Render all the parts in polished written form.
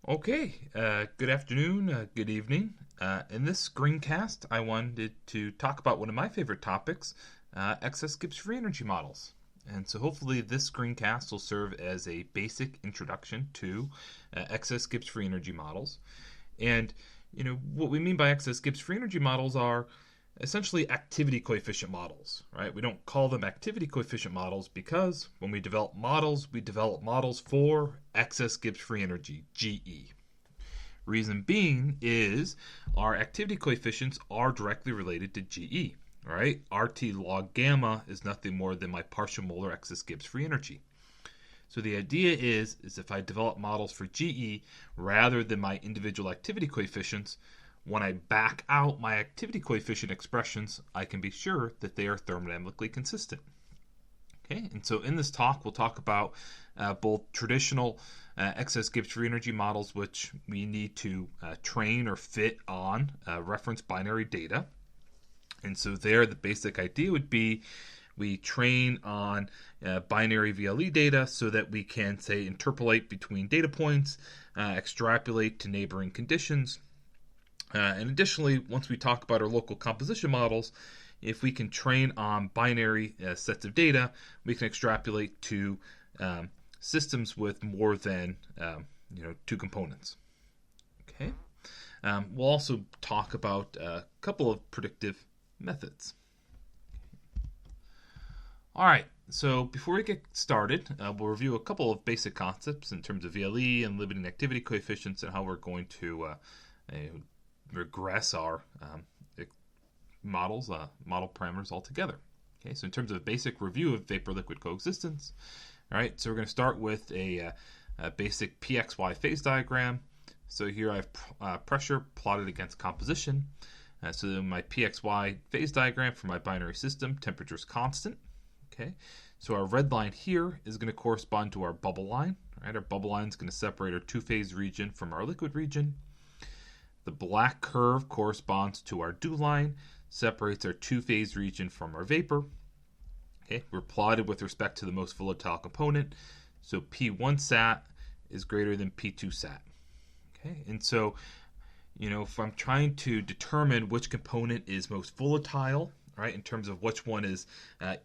Okay, good afternoon, good evening. In this screencast, I wanted to talk about one of my favorite topics, excess Gibbs free energy models. And so hopefully this screencast will serve as a basic introduction to excess Gibbs free energy models. And, what we mean by excess Gibbs free energy models are essentially activity coefficient models, right? We don't call them activity coefficient models because when we develop models for excess Gibbs free energy, GE. Reason being is our activity coefficients are directly related to GE, right? RT log gamma is nothing more than my partial molar excess Gibbs free energy. So the idea is if I develop models for GE rather than my individual activity coefficients, when I back out my activity coefficient expressions, I can be sure that they are thermodynamically consistent. Okay, and so in this talk, we'll talk about both traditional excess Gibbs free energy models, which we need to train or fit on reference binary data. And so there, the basic idea would be we train on binary VLE data so that we can, say, interpolate between data points, extrapolate to neighboring conditions. And additionally, once we talk about our local composition models, if we can train on binary sets of data, we can extrapolate to systems with more than two components. Okay. We'll also talk about a couple of predictive methods. All right. So before we get started, we'll review a couple of basic concepts in terms of VLE and limiting activity coefficients and how we're going to regress our model parameters altogether. Okay, so in terms of a basic review of vapor-liquid coexistence, all right, so we're going to start with a basic PXY phase diagram. So here I have pressure plotted against composition. So my PXY phase diagram for my binary system, temperature is constant. Okay, so our red line here is going to correspond to our bubble line. Right, our bubble line is going to separate our two-phase region from our liquid region. The black curve corresponds to our dew line, separates our two-phase region from our vapor. Okay, we're plotted with respect to the most volatile component, so P1 sat is greater than P2 sat. Okay, and so, if I'm trying to determine which component is most volatile, right, in terms of which one is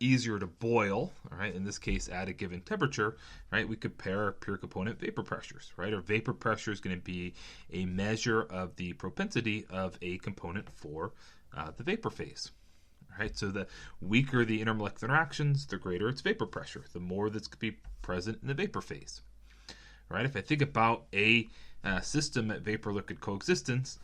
easier to boil, right, in this case at a given temperature, right, we compare our pure component vapor pressures, right? Our vapor pressure is going to be a measure of the propensity of a component for the vapor phase, right? So the weaker the intermolecular interactions, the greater its vapor pressure, the more that's going to be present in the vapor phase, right? If I think about a system at vapor-liquid coexistence,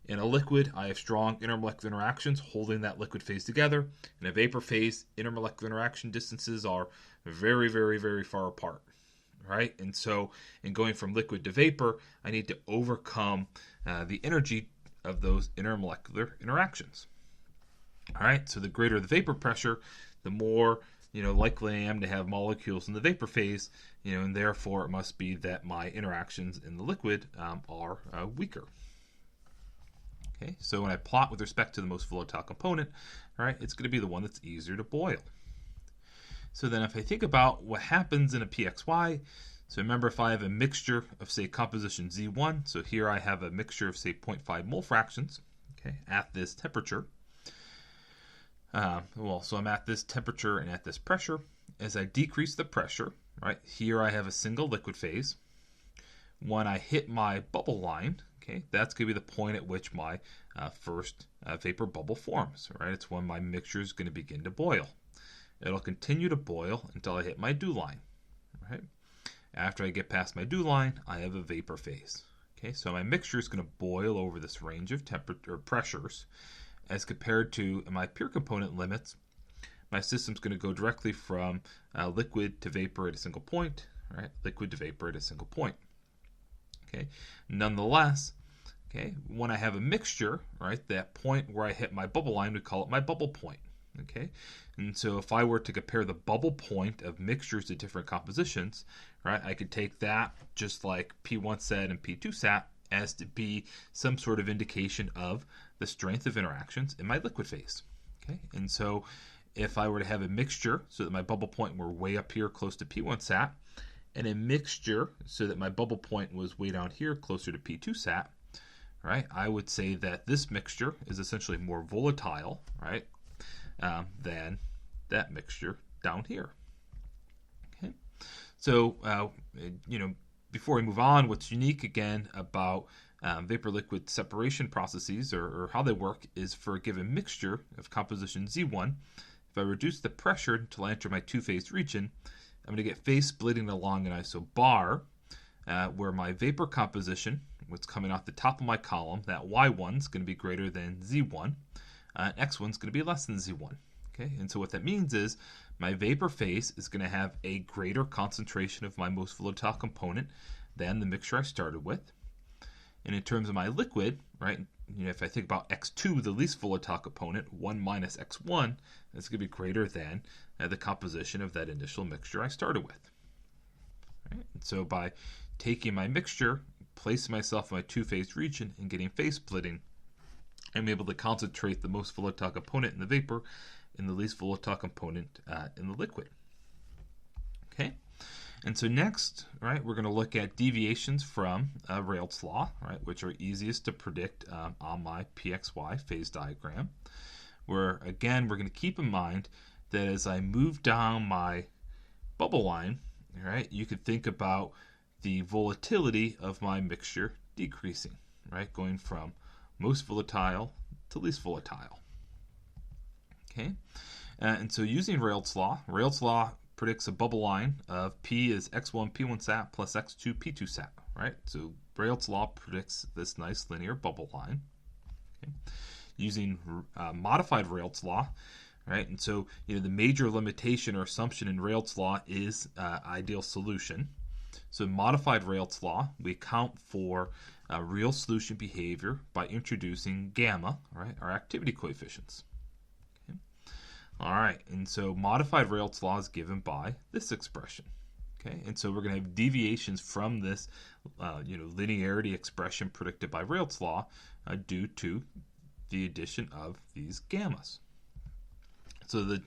in a liquid, I have strong intermolecular interactions holding that liquid phase together. In a vapor phase, intermolecular interaction distances are very, very, very far apart, right? And so in going from liquid to vapor, I need to overcome the energy of those intermolecular interactions. All right, so the greater the vapor pressure, the more likely I am to have molecules in the vapor phase, and therefore it must be that my interactions in the liquid are weaker. Okay, so when I plot with respect to the most volatile component, all right, it's going to be the one that's easier to boil. So then if I think about what happens in a PXY, so remember if I have a mixture of, say, composition Z1, so here I have a mixture of, say, 0.5 mole fractions, okay, at this temperature. So I'm at this temperature and at this pressure. As I decrease the pressure, right, here I have a single liquid phase. When I hit my bubble line, okay, that's going to be the point at which my first vapor bubble forms, right? It's when my mixture is going to begin to boil. It'll continue to boil until I hit my dew line, right? After I get past my dew line, I have a vapor phase. Okay, so my mixture is going to boil over this range of temperature or pressures as compared to my pure component limits. My system's going to go directly from liquid to vapor at a single point, right? Liquid to vapor at a single point. Okay. Nonetheless, okay, when I have a mixture, right, that point where I hit my bubble line, we call it my bubble point. Okay, and so if I were to compare the bubble point of mixtures to different compositions, right, I could take that just like P1 sat and P2 sat as to be some sort of indication of the strength of interactions in my liquid phase. Okay, and so if I were to have a mixture so that my bubble point were way up here close to P1 sat, and a mixture so that my bubble point was way down here closer to P2 sat, right, I would say that this mixture is essentially more volatile, right, than that mixture down here. Okay, so before we move on, what's unique again about vapor-liquid separation processes or how they work is for a given mixture of composition Z1, if I reduce the pressure until I enter my two-phase region, I'm going to get phase splitting along an isobar where my vapor composition, what's coming off the top of my column, that Y1 is going to be greater than Z1, and X1 is going to be less than Z1. Okay, and so what that means is my vapor phase is going to have a greater concentration of my most volatile component than the mixture I started with. And in terms of my liquid, right, if I think about X2, the least volatile component, 1 minus X1, that's going to be greater than the composition of that initial mixture I started with. Right? And so by taking my mixture, placing myself in my two-phase region, and getting phase splitting, I'm able to concentrate the most volatile component in the vapor and the least volatile component in the liquid. Okay, and so next, right, we're going to look at deviations from Redlich law, right, which are easiest to predict on my PXY phase diagram. Where again, we're going to keep in mind that as I move down my bubble line, right, you could think about the volatility of my mixture decreasing, right, going from most volatile to least volatile. Okay, and so using Redlich law predicts a bubble line of P is X1 P1 sat plus X2 P2 sat, right? So Redlich law predicts this nice linear bubble line. Okay. Using modified Redlich law, right? And so the major limitation or assumption in Redlich law is ideal solution. So in modified Redlich law, we account for real solution behavior by introducing gamma, right, our activity coefficients. All right, and so modified Redlich law is given by this expression. Okay, and so we're going to have deviations from this, linearity expression predicted by Redlich law due to the addition of these gammas. So the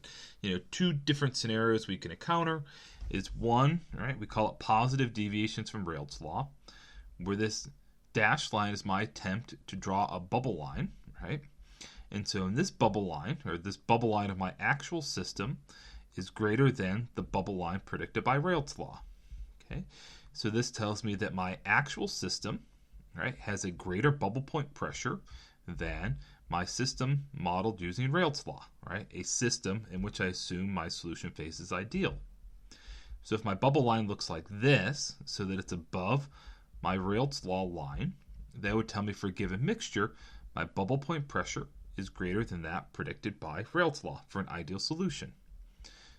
two different scenarios we can encounter is one, right? We call it positive deviations from Redlich law, where this dashed line is my attempt to draw a bubble line, right? And so in this bubble line, or this bubble line of my actual system, is greater than the bubble line predicted by Redlich law. Okay, so this tells me that my actual system, right, has a greater bubble point pressure than my system modeled using Redlich law, right? A system in which I assume my solution phase is ideal. So if my bubble line looks like this, so that it's above my Redlich law line, that would tell me for a given mixture, my bubble point pressure is greater than that predicted by Redlich law for an ideal solution.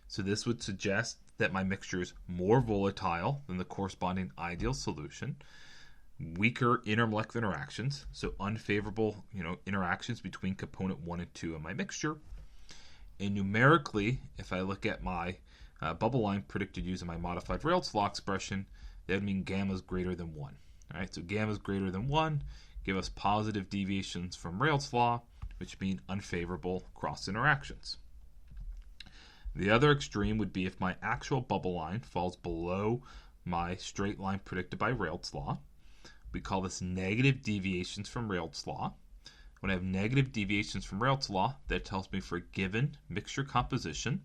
So this would suggest that my mixture is more volatile than the corresponding ideal solution, weaker intermolecular interactions, so unfavorable interactions between component 1 and 2 in my mixture. And numerically, if I look at my bubble line predicted using my modified Redlich law expression, that would mean gamma is greater than 1. All right, so gamma is greater than 1, give us positive deviations from Redlich law, which mean unfavorable cross interactions. The other extreme would be if my actual bubble line falls below my straight line predicted by Redlich law. We call this negative deviations from Redlich law. When I have negative deviations from Redlich law, that tells me for a given mixture composition,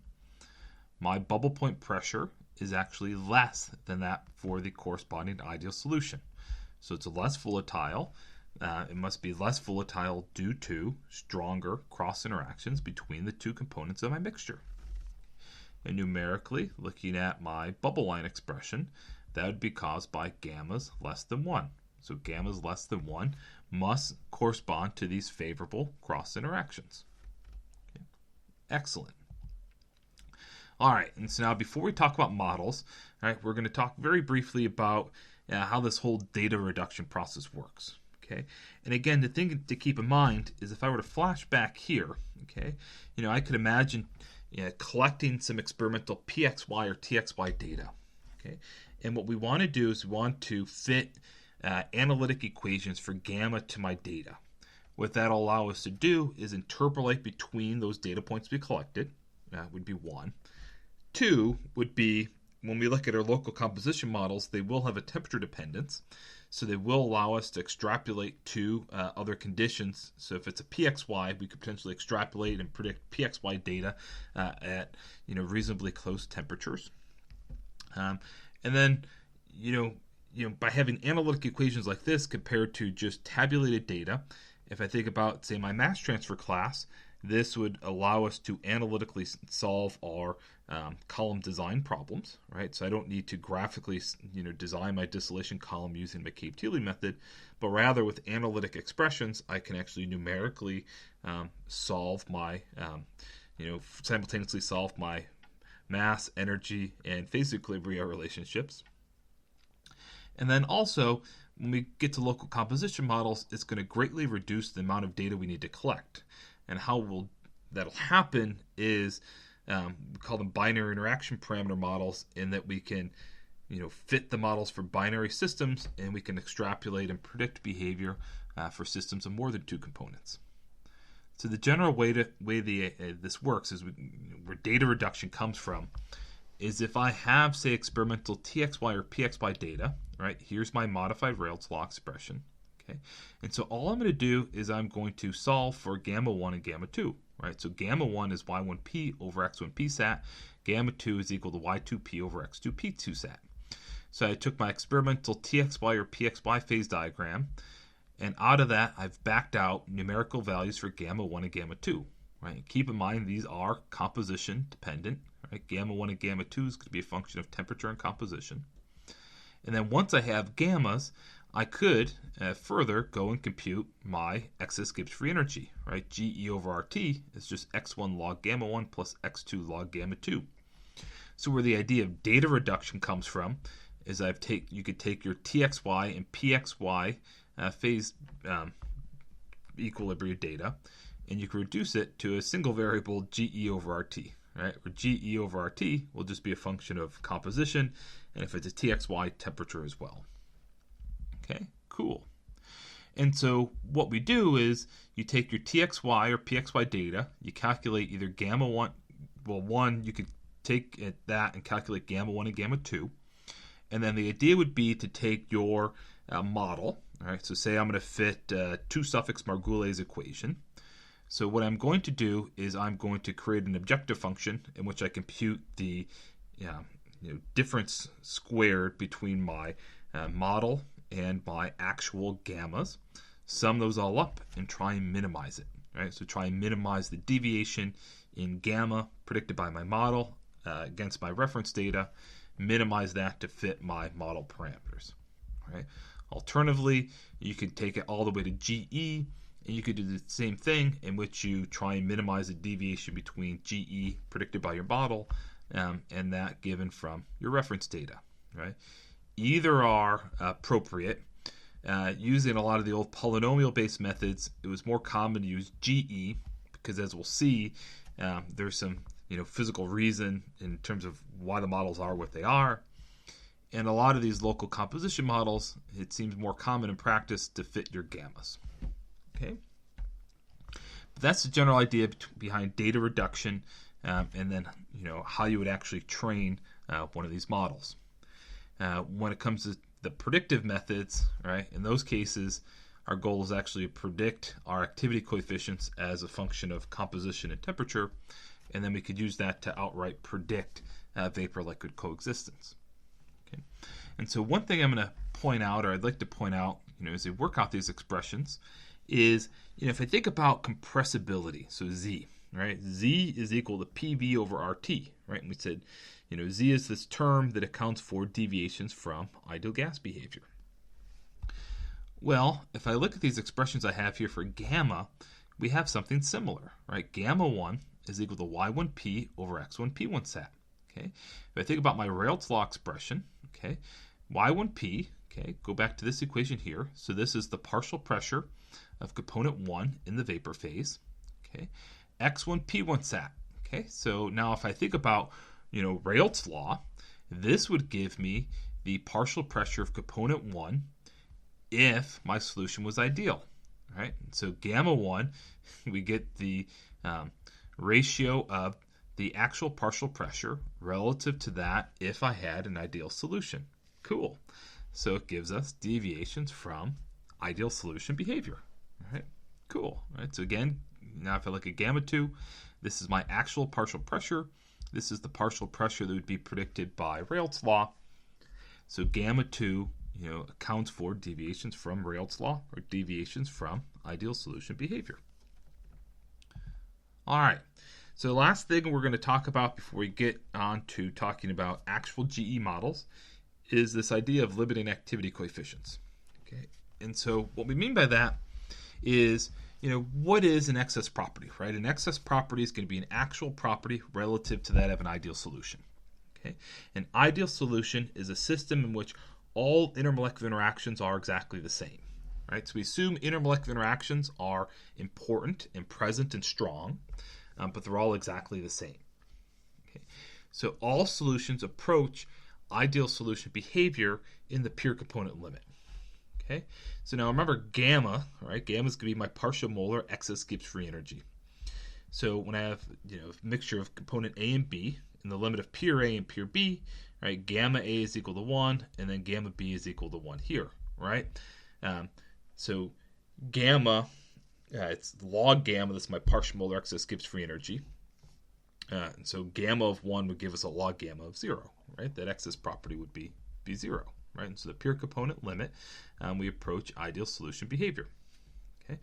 my bubble point pressure is actually less than that for the corresponding ideal solution. So it's less volatile. It must be less volatile due to stronger cross interactions between the two components of my mixture. And numerically, looking at my bubble line expression, that would be caused by gammas less than 1. So gammas less than 1 must correspond to these favorable cross interactions. Okay. Excellent. All right, and so now before we talk about models, all right, we're going to talk very briefly about how this whole data reduction process works. Okay, and again, the thing to keep in mind is if I were to flash back here, okay, I could imagine collecting some experimental PXY or TXY data. Okay, and what we want to do is we want to fit analytic equations for gamma to my data. What that'll allow us to do is interpolate between those data points we collected. That would be one. Two would be, when we look at our local composition models, they will have a temperature dependence. So they will allow us to extrapolate to other conditions. So if it's a PXY, we could potentially extrapolate and predict PXY data at reasonably close temperatures. And then by having analytic equations like this compared to just tabulated data, if I think about, say, my mass transfer class, this would allow us to analytically solve our column design problems, right? So I don't need to graphically, design my distillation column using the McCabe-Thiele method, but rather with analytic expressions, I can actually numerically solve my, simultaneously solve my mass, energy, and phase equilibrium relationships. And then also, when we get to local composition models, it's going to greatly reduce the amount of data we need to collect. And how that'll happen is we call them binary interaction parameter models, in that we can fit the models for binary systems, and we can extrapolate and predict behavior for systems of more than two components. So the general way this works is where data reduction comes from is if I have, say, experimental TXY or PXY data, right? Here's my modified Reynolds law expression. Okay, and so all I'm going to do is I'm going to solve for gamma 1 and gamma 2, right? So gamma 1 is y1p over x1p sat. Gamma 2 is equal to y2p over x2p2 sat. So I took my experimental TXY or PXY phase diagram, and out of that I've backed out numerical values for gamma 1 and gamma 2, right? Keep in mind these are composition dependent, right? Gamma 1 and gamma 2 is going to be a function of temperature and composition. And then once I have gammas, I could further go and compute my excess Gibbs free energy, right? GE over RT is just x1 log gamma 1 plus x2 log gamma 2. So where the idea of data reduction comes from is you could take your TXY and PXY phase equilibrium data, and you can reduce it to a single variable GE over RT, right? Where GE over RT will just be a function of composition, and if it's a TXY, temperature as well. Okay, cool. And so what we do is you take your TXY or PXY data, you calculate either gamma 1, you could take that and calculate gamma 1 and gamma 2. And then the idea would be to take your model, all right? So say I'm going to fit 2 suffix Margules equation. So what I'm going to do is I'm going to create an objective function in which I compute the difference squared between my model and my actual gammas, sum those all up, and try and minimize it. Right? So try and minimize the deviation in gamma predicted by my model against my reference data, minimize that to fit my model parameters. Right? Alternatively, you could take it all the way to GE, and you could do the same thing in which you try and minimize the deviation between GE predicted by your model and that given from your reference data. Right? Either are appropriate. Using a lot of the old polynomial-based methods, it was more common to use GE because, as we'll see, there's some physical reason in terms of why the models are what they are. And a lot of these local composition models, it seems more common in practice to fit your gammas. Okay, but that's the general idea behind data reduction, and then how you would actually train one of these models. When it comes to the predictive methods, right, in those cases, our goal is actually to predict our activity coefficients as a function of composition and temperature, and then we could use that to outright predict vapor-liquid coexistence. Okay, and so one thing I'm going to point out, or I'd like to point out, as we work out these expressions, is if I think about compressibility, so Z, right? Z is equal to PV over RT, right? And we said, Z is this term that accounts for deviations from ideal gas behavior. Well, if I look at these expressions I have here for gamma, we have something similar, right? Gamma 1 is equal to y1p over x1p1 sat. Okay, if I think about my Reynolds law expression, okay, y1p, okay, go back to this equation here. So this is the partial pressure of component 1 in the vapor phase. Okay, x1p1 sat. Okay, so now if I think about Reynolds law, this would give me the partial pressure of component 1 if my solution was ideal, right? So gamma 1, we get the ratio of the actual partial pressure relative to that if I had an ideal solution. Cool. So it gives us deviations from ideal solution behavior. All right. Cool. All right. So again, now if I look at gamma 2, this is my actual partial pressure. This is the partial pressure that would be predicted by Rayleigh law. So gamma 2, accounts for deviations from Rayleigh's law or deviations from ideal solution behavior. All right. So the last thing we're going to talk about before we get on to talking about actual GE models is this idea of limiting activity coefficients. Okay. And so what we mean by that is, what is an excess property, right? An excess property is going to be an actual property relative to that of an ideal solution. Okay. An ideal solution is a system in which all intermolecular interactions are exactly the same. Right? So we assume intermolecular interactions are important and present and strong, but they're all exactly the same. Okay. So all solutions approach ideal solution behavior in the pure component limit. Okay. So now remember gamma, right? Gamma is going to be my partial molar excess Gibbs free energy. So when I have a mixture of component A and B in the limit of pure A and pure B, right? Gamma A is equal to 1, and then gamma B is equal to 1 here, right? So gamma, it's log gamma. This is my partial molar excess Gibbs free energy. And so gamma of 1 would give us a log gamma of 0, right? That excess property would be 0, right? And so the pure component limit, we approach ideal solution behavior. Okay.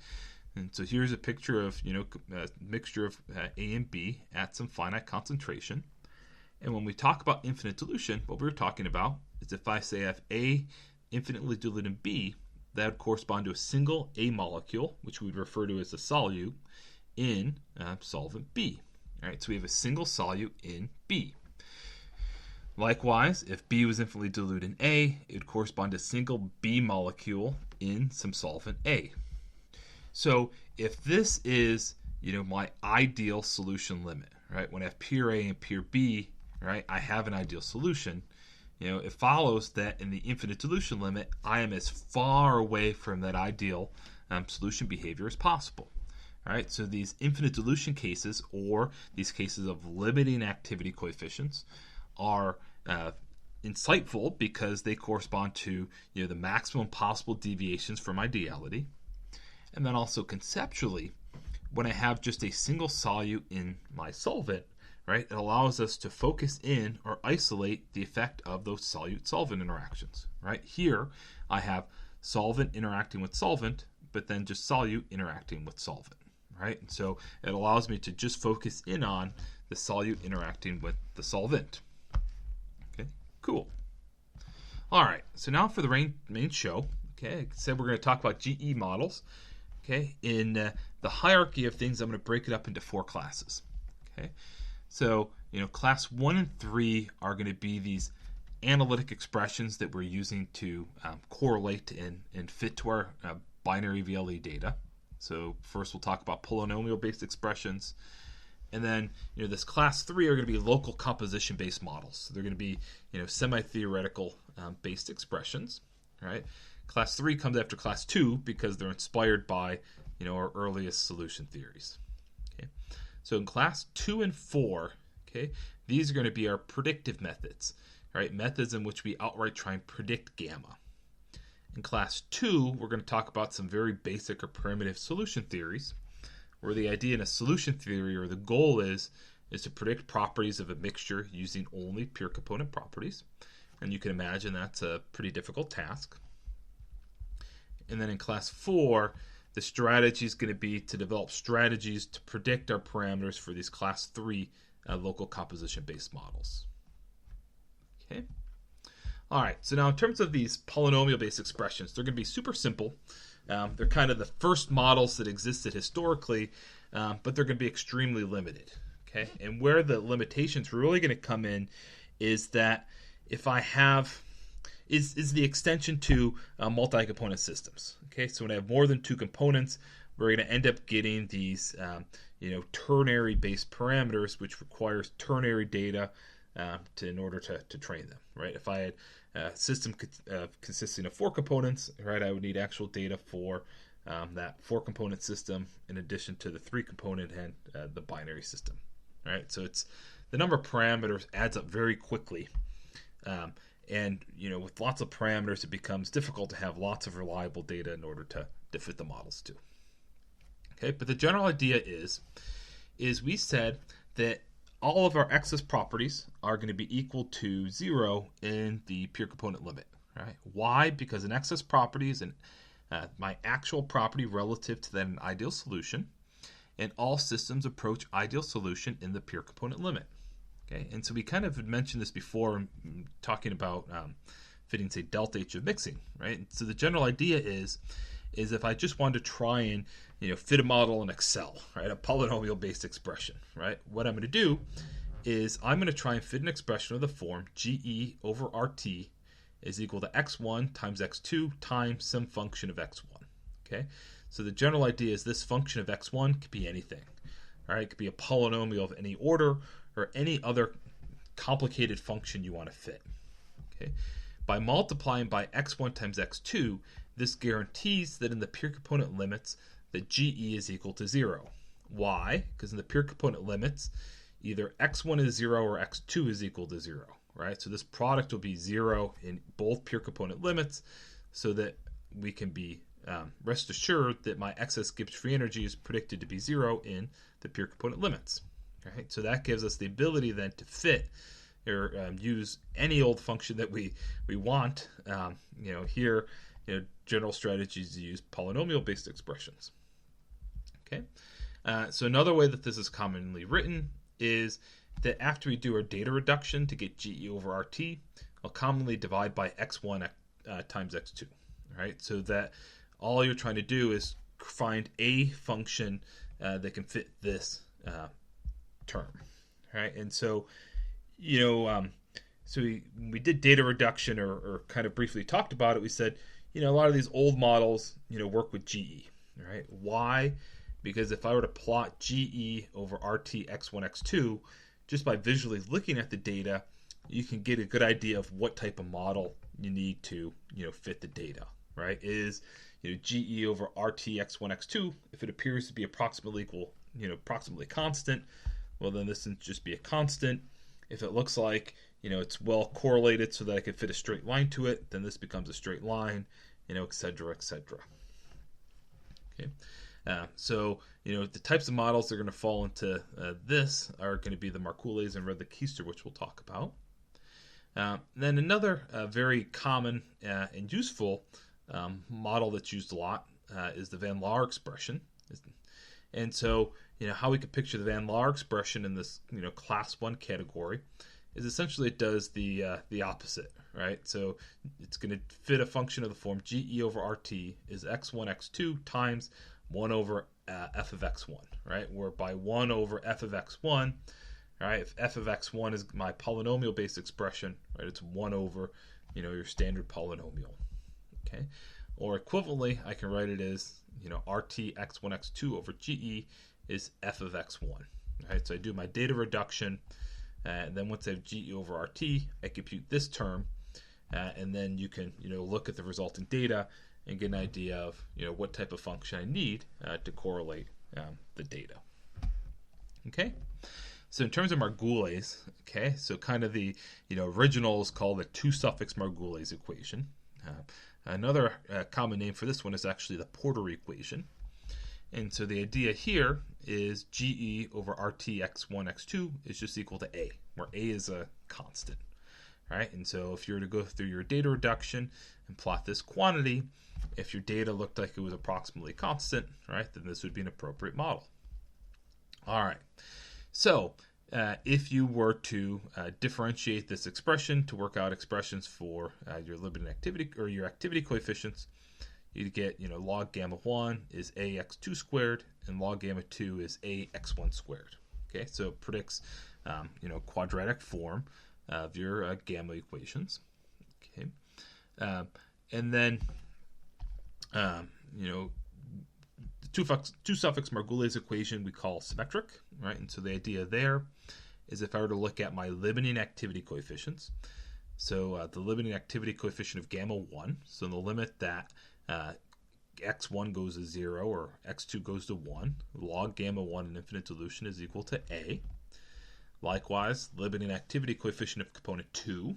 And so here's a picture of, a mixture of A and B at some finite concentration. And when we talk about infinite dilution, what we're talking about is if I say I have A infinitely diluted in B, that would correspond to a single A molecule, which we would refer to as a solute, in solvent B. All right, so we have a single solute in B. Likewise, if B was infinitely diluted in A, it would correspond to a single B molecule in some solvent A. So if this is, my ideal solution limit, right? When I have pure A and pure B, right, I have an ideal solution. It follows that in the infinite dilution limit, I am as far away from that ideal solution behavior as possible. All right, so these infinite dilution cases, or these cases of limiting activity coefficients, are insightful because they correspond to the maximum possible deviations from ideality. And then also conceptually, when I have just a single solute in my solvent, right, it allows us to focus in or isolate the effect of those solute-solvent interactions. Right here, I have solvent interacting with solvent, but then just solute interacting with solvent. Right, and so it allows me to just focus in on the solute interacting with the solvent. Okay, cool. All right, so now for the main show. Okay, I said we're going to talk about GE models. Okay, in the hierarchy of things, I'm going to break it up into 4 classes. Okay, so class 1 and 3 are going to be these analytic expressions that we're using to correlate and fit to our binary VLE data. So first we'll talk about polynomial-based expressions, and then this class 3 are going to be local composition-based models. So they're going to be semi-theoretical based expressions. Right? Class 3 comes after class 2 because they're inspired by our earliest solution theories. Okay, so in class 2 and 4, okay, these are going to be our predictive methods. Right? Methods in which we outright try and predict gamma. In class 2, we're going to talk about some very basic or primitive solution theories, where the idea in a solution theory, or the goal is to predict properties of a mixture using only pure component properties. And you can imagine that's a pretty difficult task. And then in class 4, the strategy is going to be to develop strategies to predict our parameters for these class 3 local composition-based models. Okay. All right, so now in terms of these polynomial-based expressions, they're going to be super simple. They're kind of the first models that existed historically, but they're going to be extremely limited. Okay, and where the limitations are really going to come in is that if I have is the extension to multi-component systems. Okay, so when I have more than 2 components, we're going to end up getting these ternary-based parameters, which requires ternary data in order to train them. Right, if I had a system consisting of 4 components, right, I would need actual data for that 4-component system in addition to the 3-component and the binary system. right? So it's the number of parameters adds up very quickly. And with lots of parameters, it becomes difficult to have lots of reliable data in order to fit the models to. Okay, but the general idea is we said that all of our excess properties are going to be equal to 0 in the pure component limit. Right? Why? Because an excess property is my actual property relative to an ideal solution, and all systems approach ideal solution in the pure component limit. Okay, and so we kind of mentioned this before, talking about fitting, say, delta H of mixing, right? And so the general idea is if I just wanted to try and fit a model in Excel, right, a polynomial-based expression, right? What I'm going to do is I'm going to try and fit an expression of the form GE over RT is equal to x1 times x2 times some function of x1. Okay, so the general idea is this function of x1 could be anything. All right, it could be a polynomial of any order or any other complicated function you want to fit. Okay, by multiplying by x1 times x2, this guarantees that in the pure component limits that GE is equal to 0. Why? Because in the pure component limits, either x1 is 0 or x2 is equal to 0. Right? So this product will be 0 in both pure component limits, so that we can be rest assured that my excess Gibbs free energy is predicted to be 0 in the pure component limits. Right? So that gives us the ability then to fit or use any old function that we want. Here, general strategies to use polynomial-based expressions. Okay. So another way that this is commonly written is that after we do our data reduction to get GE over RT, I'll commonly divide by x1 times x2, right? So that all you're trying to do is find a function that can fit this term, right? And so, so we did data reduction or kind of briefly talked about it. We said, a lot of these old models, work with GE, right? Why? Because if I were to plot GE over RT x1, x2, just by visually looking at the data, you can get a good idea of what type of model you need to, fit the data, right? Is, GE over RT x1, x2, if it appears to be approximately equal, approximately constant, well, then this would just be a constant. If it looks like, it's well correlated so that I could fit a straight line to it, then this becomes a straight line, et cetera, et cetera. Okay. So, the types of models that are going to fall into this are going to be the Margules and Redlich-Kister, which we'll talk about. Then another very common and useful model that's used a lot is the Van Laar expression. And so, how we could picture the Van Laar expression in this, class 1 category is essentially it does the opposite, right? So it's going to fit a function of the form GE over RT is x1, x2 times 1 over f of x1, right? Whereby 1 over f of x1, right? If f of x1 is my polynomial-based expression, right? It's 1 over, your standard polynomial, okay? Or equivalently, I can write it as, RT x1, x2 over GE is f of x1, right? So I do my data reduction, and then once I have GE over RT, I compute this term, and then you can, look at the resulting data and get an idea of what type of function I need to correlate the data. Okay, so in terms of Margules, okay, so kind of the original is called the two-suffix Margules equation. Another common name for this one is actually the Porter equation. And so the idea here is GE over RT x1, x2 is just equal to A, where A is a constant. Right? And so if you were to go through your data reduction and plot this quantity, if your data looked like it was approximately constant, right, then this would be an appropriate model. All right. So if you were to differentiate this expression to work out expressions for your limiting activity or your activity coefficients, you'd get, log gamma 1 is ax2 squared and log gamma 2 is ax1 squared. Okay, so it predicts, quadratic form of your gamma equations. Okay, and then, the two-suffix Margules equation we call symmetric, right? And so the idea there is if I were to look at my limiting activity coefficients, so the limiting activity coefficient of gamma 1, so the limit that x1 goes to 0 or x2 goes to 1, log gamma 1 in infinite dilution is equal to A. Likewise, limiting activity coefficient of component 2.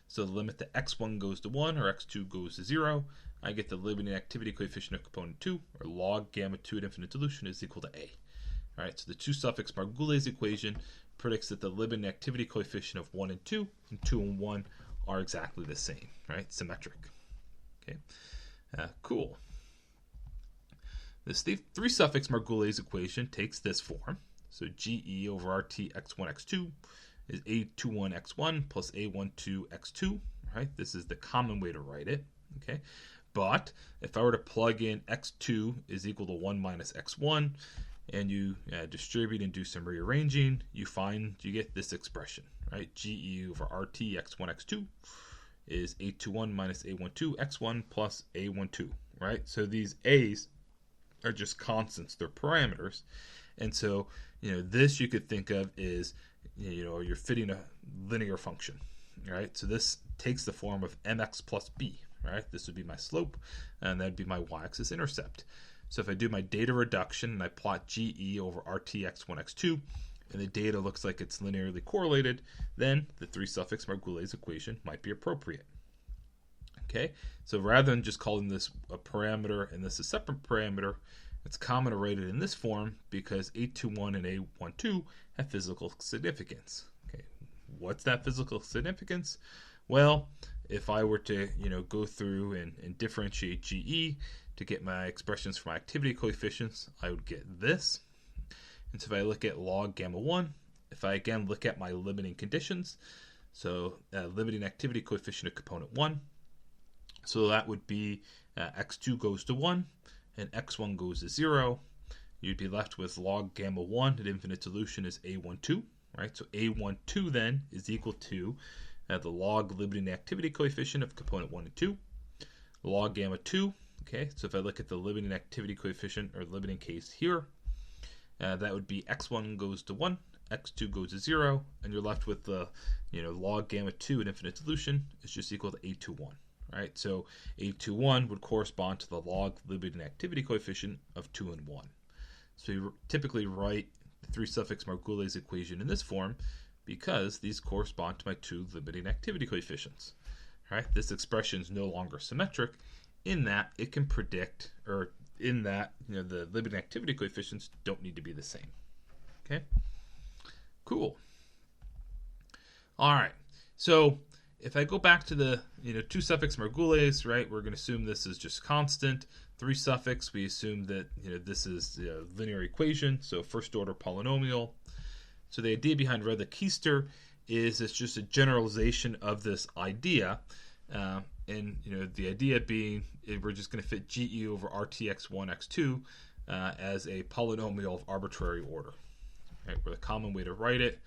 So the limit that x1 goes to 1 or x2 goes to 0, I get the limiting activity coefficient of component 2, or log gamma 2 at infinite dilution, is equal to a. All right, so the 2 suffix Margules equation predicts that the limiting activity coefficient of 1 and 2 and 1 are exactly the same, right? Symmetric. Okay, cool. This 3 suffix Margules equation takes this form. So GE over RT x1 x2 is A21 x1 plus A12 x2, right? This is the common way to write it, okay? But if I were to plug in x2 is equal to 1 minus x1, and you distribute and do some rearranging, you get this expression, right? GE over RT x1 x2 is A21 minus A12 x1 plus A12, right? So these A's are just constants, they're parameters. And so, this you could think of is, you're fitting a linear function, right? So this takes the form of mx plus b, right? This would be my slope, and that would be my y-axis intercept. So if I do my data reduction and I plot GE over RT x1 x2, and the data looks like it's linearly correlated, then the 3 suffix Margules equation might be appropriate. Okay, so rather than just calling this a parameter and this a separate parameter, it's common to write it in this form because A21 and A12 have physical significance. Okay, what's that physical significance? Well, if I were to go through and differentiate GE to get my expressions for my activity coefficients, I would get this. And so if I look at log gamma 1, if I again look at my limiting conditions, so limiting activity coefficient of component 1, so that would be x2 goes to 1 and x1 goes to 0. You'd be left with log gamma 1 at infinite dilution is A12, right? So A12 then is equal to the log limiting activity coefficient of component 1 and 2, log gamma 2. Okay, so if I look at the limiting activity coefficient or limiting case here, that would be x1 goes to 1, x2 goes to 0, and you're left with the log gamma 2 at infinite dilution is just equal to A21. Right, so A21 would correspond to the log limiting activity coefficient of 2 and 1. So you typically write the 3 suffix Margules equation in this form because these correspond to my 2 limiting activity coefficients. Right, this expression is no longer symmetric in that it can predict, or in that the limiting activity coefficients don't need to be the same. Okay, cool. All right, so if I go back to the 2 suffix Margules, right, we're going to assume this is just constant. 3 suffix, we assume that this is a linear equation, so first order polynomial. So the idea behind Redlich-Kister is it's just a generalization of this idea, and the idea being we're just going to fit GE over RTX1 x2 as a polynomial of arbitrary order, right? Where the common way to write it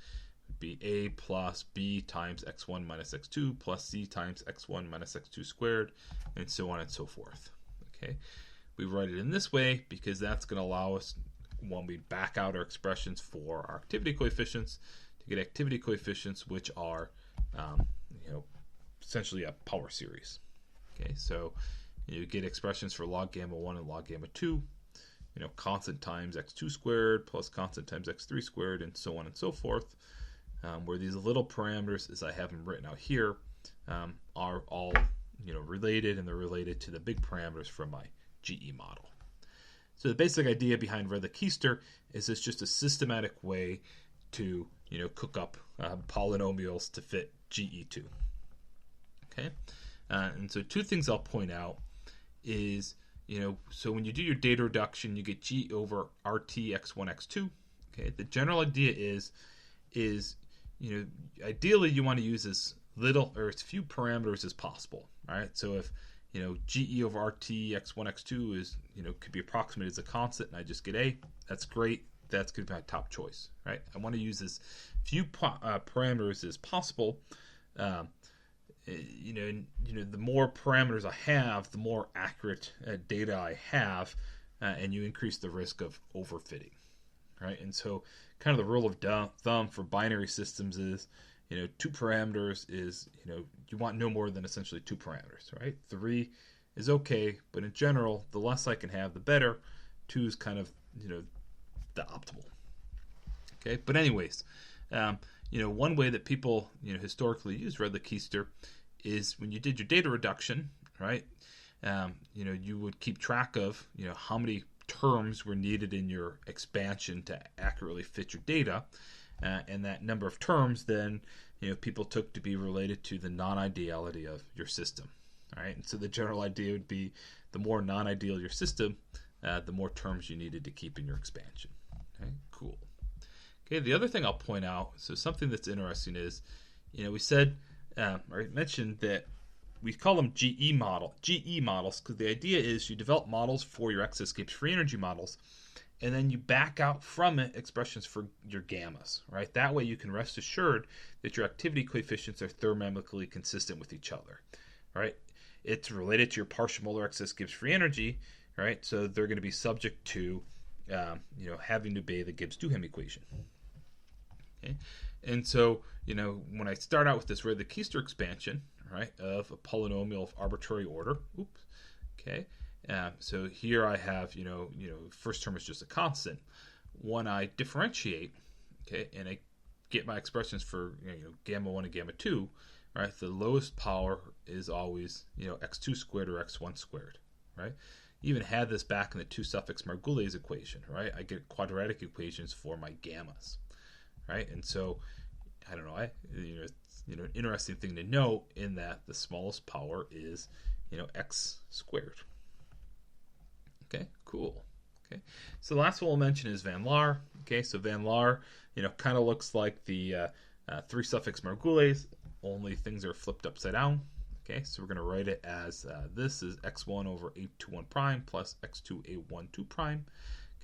be a plus b times x1 minus x2 plus c times x1 minus x2 squared, and so on and so forth. Okay, we write it in this way because that's going to allow us, when we back out our expressions for our activity coefficients, to get activity coefficients which are essentially a power series. Okay, so you get expressions for log gamma 1 and log gamma 2, constant times x2 squared plus constant times x3 squared, and so on and so forth. Where these little parameters, as I have them written out here, are all related, and they're related to the big parameters from my GE model. So the basic idea behind Redlich-Kister is it's just a systematic way to cook up polynomials to fit GE2. Okay, and so 2 things I'll point out is so when you do your data reduction, you get G over RT x1 x2. Okay, the general idea is ideally you want to use as little or as few parameters as possible, right? So if GE over RT x1 x2 is could be approximated as a constant and I just get a, that's great. That's going to be my top choice, right? I want to use as few parameters as possible. The more parameters I have, the more accurate data I have, and you increase the risk of overfitting, right? And so kind of the rule of thumb for binary systems is 2 parameters is you want no more than essentially 2 parameters, right? 3 is okay, but in general the less I can have the better. 2 is kind of the optimal. Okay, but anyways, one way that people, historically use Redlich-Kister is when you did your data reduction, right? You would keep track of, how many terms were needed in your expansion to accurately fit your data. And that number of terms then, people took to be related to the non-ideality of your system. All right. And so the general idea would be the more non-ideal your system, the more terms you needed to keep in your expansion. Okay, cool. Okay, the other thing I'll point out, so something that's interesting is, we said, or I mentioned that we call them GE models, because the idea is you develop models for your excess Gibbs free energy models, and then you back out from it expressions for your gammas, right? That way you can rest assured that your activity coefficients are thermodynamically consistent with each other, right? It's related to your partial molar excess Gibbs free energy, right? So they're going to be subject to, having to obey the Gibbs-Duhem equation. Okay, and so when I start out with this Redlich-Kister expansion, right, of a polynomial of arbitrary order. Oops. Okay. So here I have, first term is just a constant. When I differentiate, okay, and I get my expressions for, gamma 1 and gamma 2, right, the lowest power is always, x2 squared or x1 squared, right? Even had this back in the 2 suffix Margules equation, right? I get quadratic equations for my gammas, right? And so, I don't know, an interesting thing to note in that the smallest power is, x squared. Okay, cool. Okay, so the last one we'll mention is Van Laar. Okay, so Van Laar, kind of looks like the 3 suffix Margules, only things are flipped upside down. Okay, so we're going to write it as this is x1 over a21 prime plus x2 a12 prime.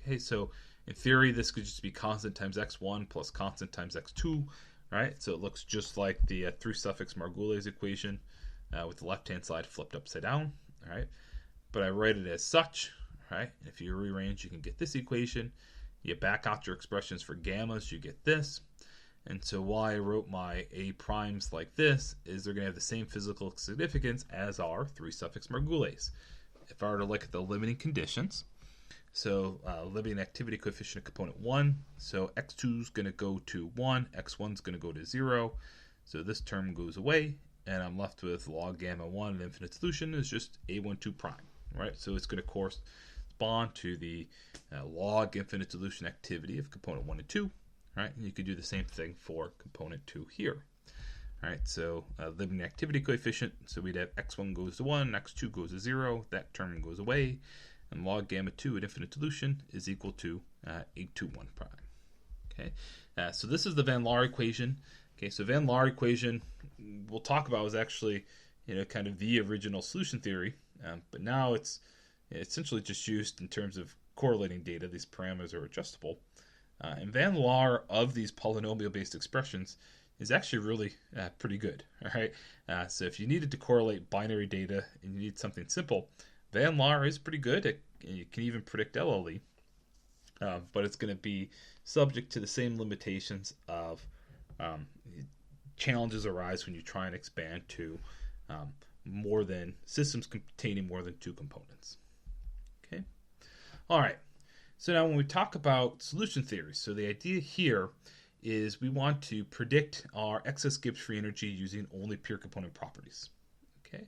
Okay, so in theory, this could just be constant times x1 plus constant times x2. Right, so it looks just like the 3 suffix Margules equation with the left-hand side flipped upside down. All right, but I write it as such. Right, if you rearrange, you can get this equation. You back out your expressions for gammas, you get this. And so why I wrote my a primes like this is they're going to have the same physical significance as our 3 suffix Margules. If I were to look at the limiting conditions, so limiting activity coefficient of component 1, so x2 is going to go to 1, x1 is going to go to 0, so this term goes away, and I'm left with log gamma 1, and infinite solution is just a12 prime, right? So it's going to correspond to the log infinite solution activity of component 1 and 2, right? And you could do the same thing for component 2 here. All right, so limiting activity coefficient, so we'd have x1 goes to 1, x2 goes to 0, that term goes away, and log gamma 2 at infinite solution is equal to a21 prime. Okay, so this is the Van Laar equation. Okay, so Van Laar equation we'll talk about was actually, kind of the original solution theory, but now it's essentially just used in terms of correlating data. These parameters are adjustable. And Van Laar of these polynomial-based expressions is actually really pretty good. All right, so if you needed to correlate binary data and you need something simple, Van Laar is pretty good. It can even predict LLE, but it's going to be subject to the same limitations of challenges arise when you try and expand to more than systems containing more than 2 components. Okay, all right. So now when we talk about solution theory, so the idea here is we want to predict our excess Gibbs free energy using only pure component properties. Okay,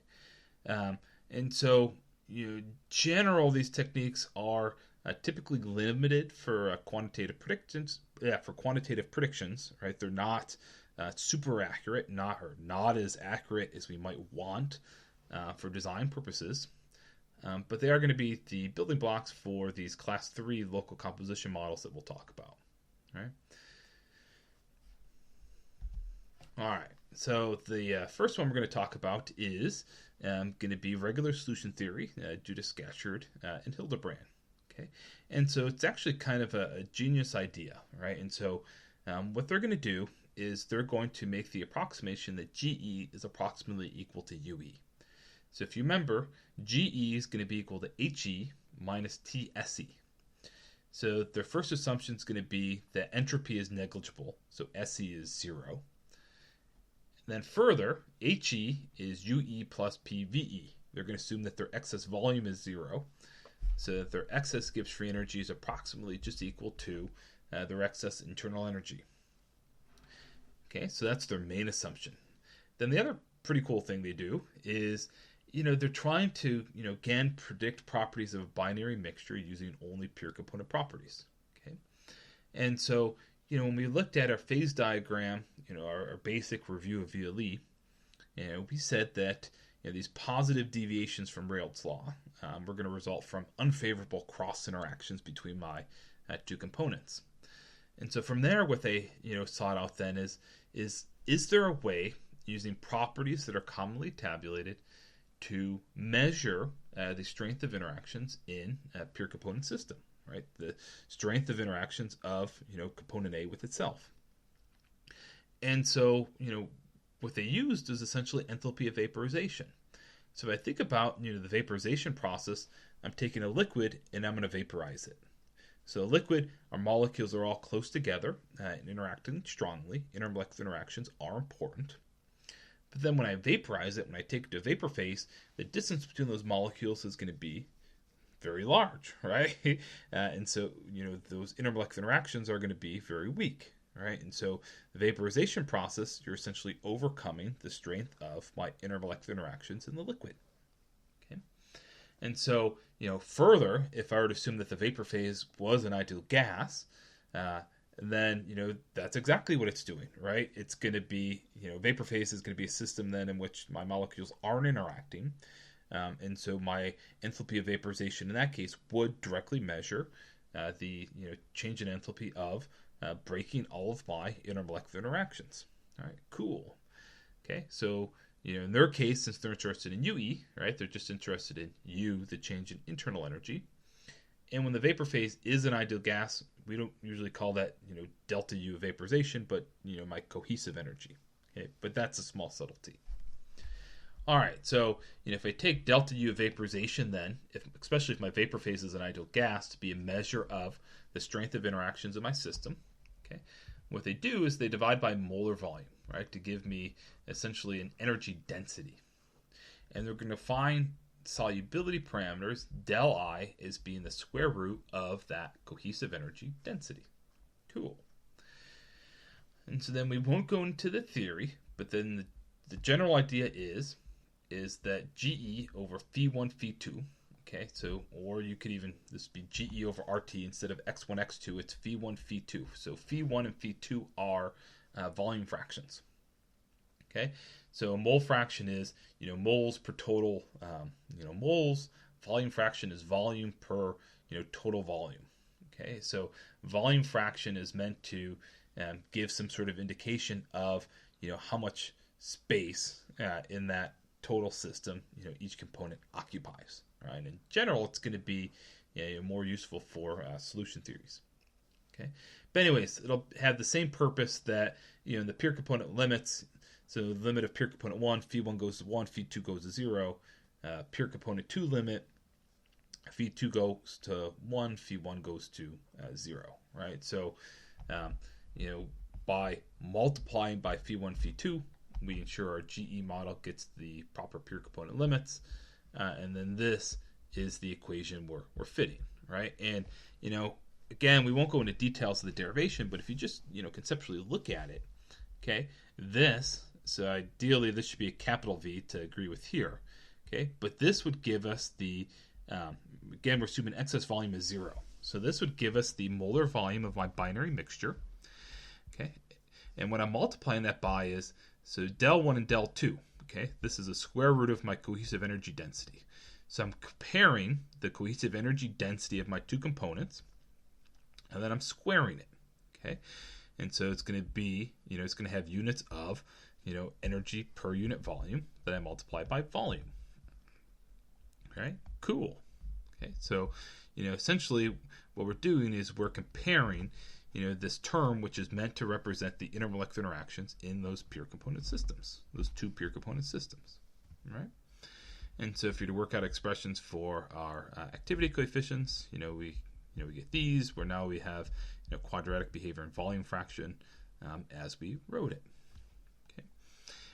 and so general these techniques are typically limited for quantitative predictions. Yeah, for quantitative predictions, right? They're not super accurate, not as accurate as we might want for design purposes. But they are going to be the building blocks for these class 3 local composition models that we'll talk about. All right. So the first one we're going to talk about is going to be regular solution theory due to Scatcherd and Hildebrand. Okay, and so it's actually kind of a genius idea, right? And so what they're going to do is they're going to make the approximation that GE is approximately equal to UE. So if you remember, GE is going to be equal to HE minus TSE. So their first assumption is going to be that entropy is negligible, so SE is 0. And then further, HE is UE plus PVE. They're going to assume that their excess volume is 0, so that their excess Gibbs free energy is approximately just equal to their excess internal energy. Okay, so that's their main assumption. Then the other pretty cool thing they do is, they're trying to, again, predict properties of a binary mixture using only pure component properties. Okay, and so, when we looked at our phase diagram, our basic review of VLE, we said that these positive deviations from Redlich law were going to result from unfavorable cross interactions between my two components. And so from there, what they sought out then is there a way using properties that are commonly tabulated to measure the strength of interactions in a pure component system, right? The strength of interactions of component A with itself. And so what they used is essentially enthalpy of vaporization. So if I think about the vaporization process, I'm taking a liquid and I'm going to vaporize it. So a liquid, our molecules are all close together and interacting strongly. Intermolecular interactions are important. But then when I vaporize it, when I take it to vapor phase, the distance between those molecules is going to be very large, right? And so those intermolecular interactions are going to be very weak. Right, and so the vaporization process, you're essentially overcoming the strength of my intermolecular interactions in the liquid. Okay, and so further, if I were to assume that the vapor phase was an ideal gas, then that's exactly what it's doing. Right, it's going to be vapor phase is going to be a system then in which my molecules aren't interacting, and so my enthalpy of vaporization in that case would directly measure the change in enthalpy of breaking all of my intermolecular interactions. All right, cool. Okay, so in their case, since they're interested in UE, right, they're just interested in U, the change in internal energy. And when the vapor phase is an ideal gas, we don't usually call that delta U of vaporization, but my cohesive energy. Okay, but that's a small subtlety. All right, so if I take delta U of vaporization, then especially if my vapor phase is an ideal gas, to be a measure of the strength of interactions in my system. Okay, what they do is they divide by molar volume, right, to give me essentially an energy density, and they're going to find solubility parameters del I as being the square root of that cohesive energy density. Cool. And so then we won't go into the theory, but then the general idea is that GE over phi1, phi2, okay, so, or you could even, this would be GE over RT instead of X1, X2, it's phi1, phi2. So phi1 and phi2 are volume fractions, okay? So a mole fraction is, moles per total, moles. Volume fraction is volume per, total volume, okay? So volume fraction is meant to give some sort of indication of, how much space in that total system, each component occupies. Right? In general, it's going to be more useful for solution theories. Okay, but anyways, it'll have the same purpose that in the pure component limits. So the limit of pure component 1, phi1 goes to 1, phi2 goes to 0. Pure component 2 limit, phi2 goes to 1, phi1 goes to 0. Right? So by multiplying by phi1, phi2, we ensure our GE model gets the proper pure component limits, and then this is the equation we're fitting, right? And again, we won't go into details of the derivation, but if you just conceptually look at it, okay, so ideally this should be a capital V to agree with here, okay, but this would give us the again, we're assuming excess volume is 0, so this would give us the molar volume of my binary mixture, okay, and what I'm multiplying that by is, so del 1 and del 2, okay, this is a square root of my cohesive energy density. So I'm comparing the cohesive energy density of my two components, and then I'm squaring it, okay? And so it's going to be, it's going to have units of, energy per unit volume that I multiply by volume. Okay, cool. Okay, so, essentially what we're doing is we're comparing this term, which is meant to represent the intermolecular interactions in those pure component systems, those two pure component systems, right? And so if you're to work out expressions for our activity coefficients, we get these, where now we have quadratic behavior and volume fraction as we wrote it. Okay,